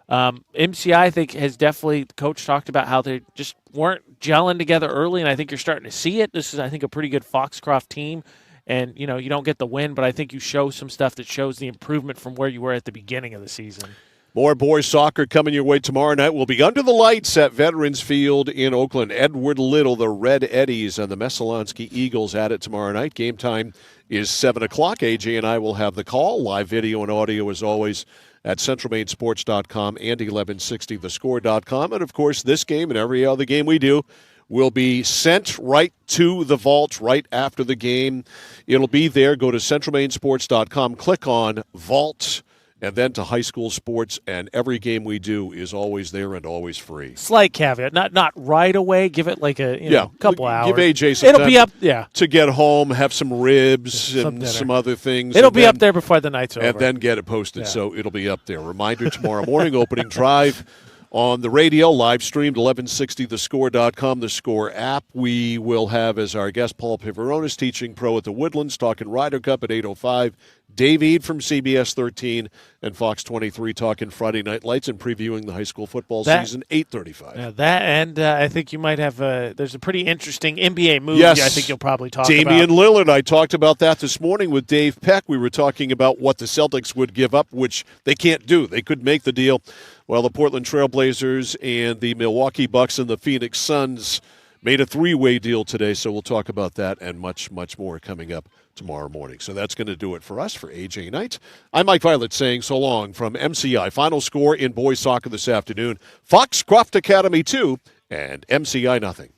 MCI, I think, has definitely, the coach talked about how they just weren't gelling together early, and I think you're starting to see it. This is, I think, a pretty good Foxcroft team. And, you don't get the win, but I think you show some stuff that shows the improvement from where you were at the beginning of the season. More boys soccer coming your way tomorrow night. We'll be under the lights at Veterans Field in Oakland. Edward Little, the Red Eddies, and the Messalonski Eagles at it tomorrow night. Game time is 7 o'clock. AJ and I will have the call. Live video and audio, as always, at centralmainsports.com and 1160thescore.com. And, of course, this game and every other game we do will be sent right to the vault right after the game. It'll be there. Go to centralmainsports.com, click on Vault, and then to high school sports, and every game we do is always there and always free. Slight caveat, not right away. Give it like a couple hours. Give AJ some It'll time be up, to get home, have some ribs and some other things. It'll be up there before the night's over. And then get it posted, so it'll be up there. Reminder tomorrow morning, opening drive on the radio, live streamed, 1160thescore.com, the Score app. We will have as our guest Paul Pivaronis, teaching pro at the Woodlands, talking Ryder Cup at 8:05. Dave Eade from CBS 13 and Fox 23 talking Friday Night Lights and previewing the high school football season, 8:35. Yeah, that, and I think you might have there's a pretty interesting NBA movie I think you'll probably talk about. Damian Lillard, I talked about that this morning with Dave Peck. We were talking about what the Celtics would give up, which they can't do. They could make the deal. Well, the Portland Trailblazers and the Milwaukee Bucks and the Phoenix Suns made a 3-way deal today, so we'll talk about that and much, much more coming up tomorrow morning. So that's going to do it for us for AJ Knight. I'm Mike Violet saying so long from MCI. Final score in boys soccer this afternoon, Foxcroft Academy 2 and MCI nothing.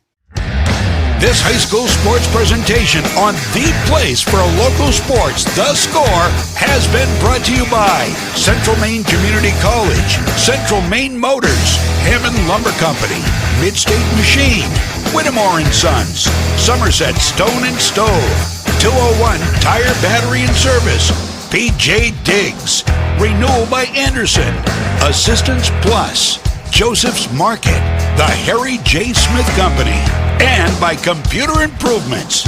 This high school sports presentation on the place for local sports, The Score, has been brought to you by Central Maine Community College, Central Maine Motors, Hammond Lumber Company, Midstate Machine, Whittemore & Sons, Somerset Stone and Stove, 201 Tire Battery and Service, PJ Diggs, Renewal by Anderson, Assistance Plus, Joseph's Market, the Harry J. Smith Company, and by Computer Improvements.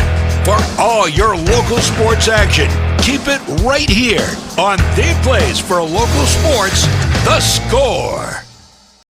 For all your local sports action, keep it right here on the place for local sports, The Score.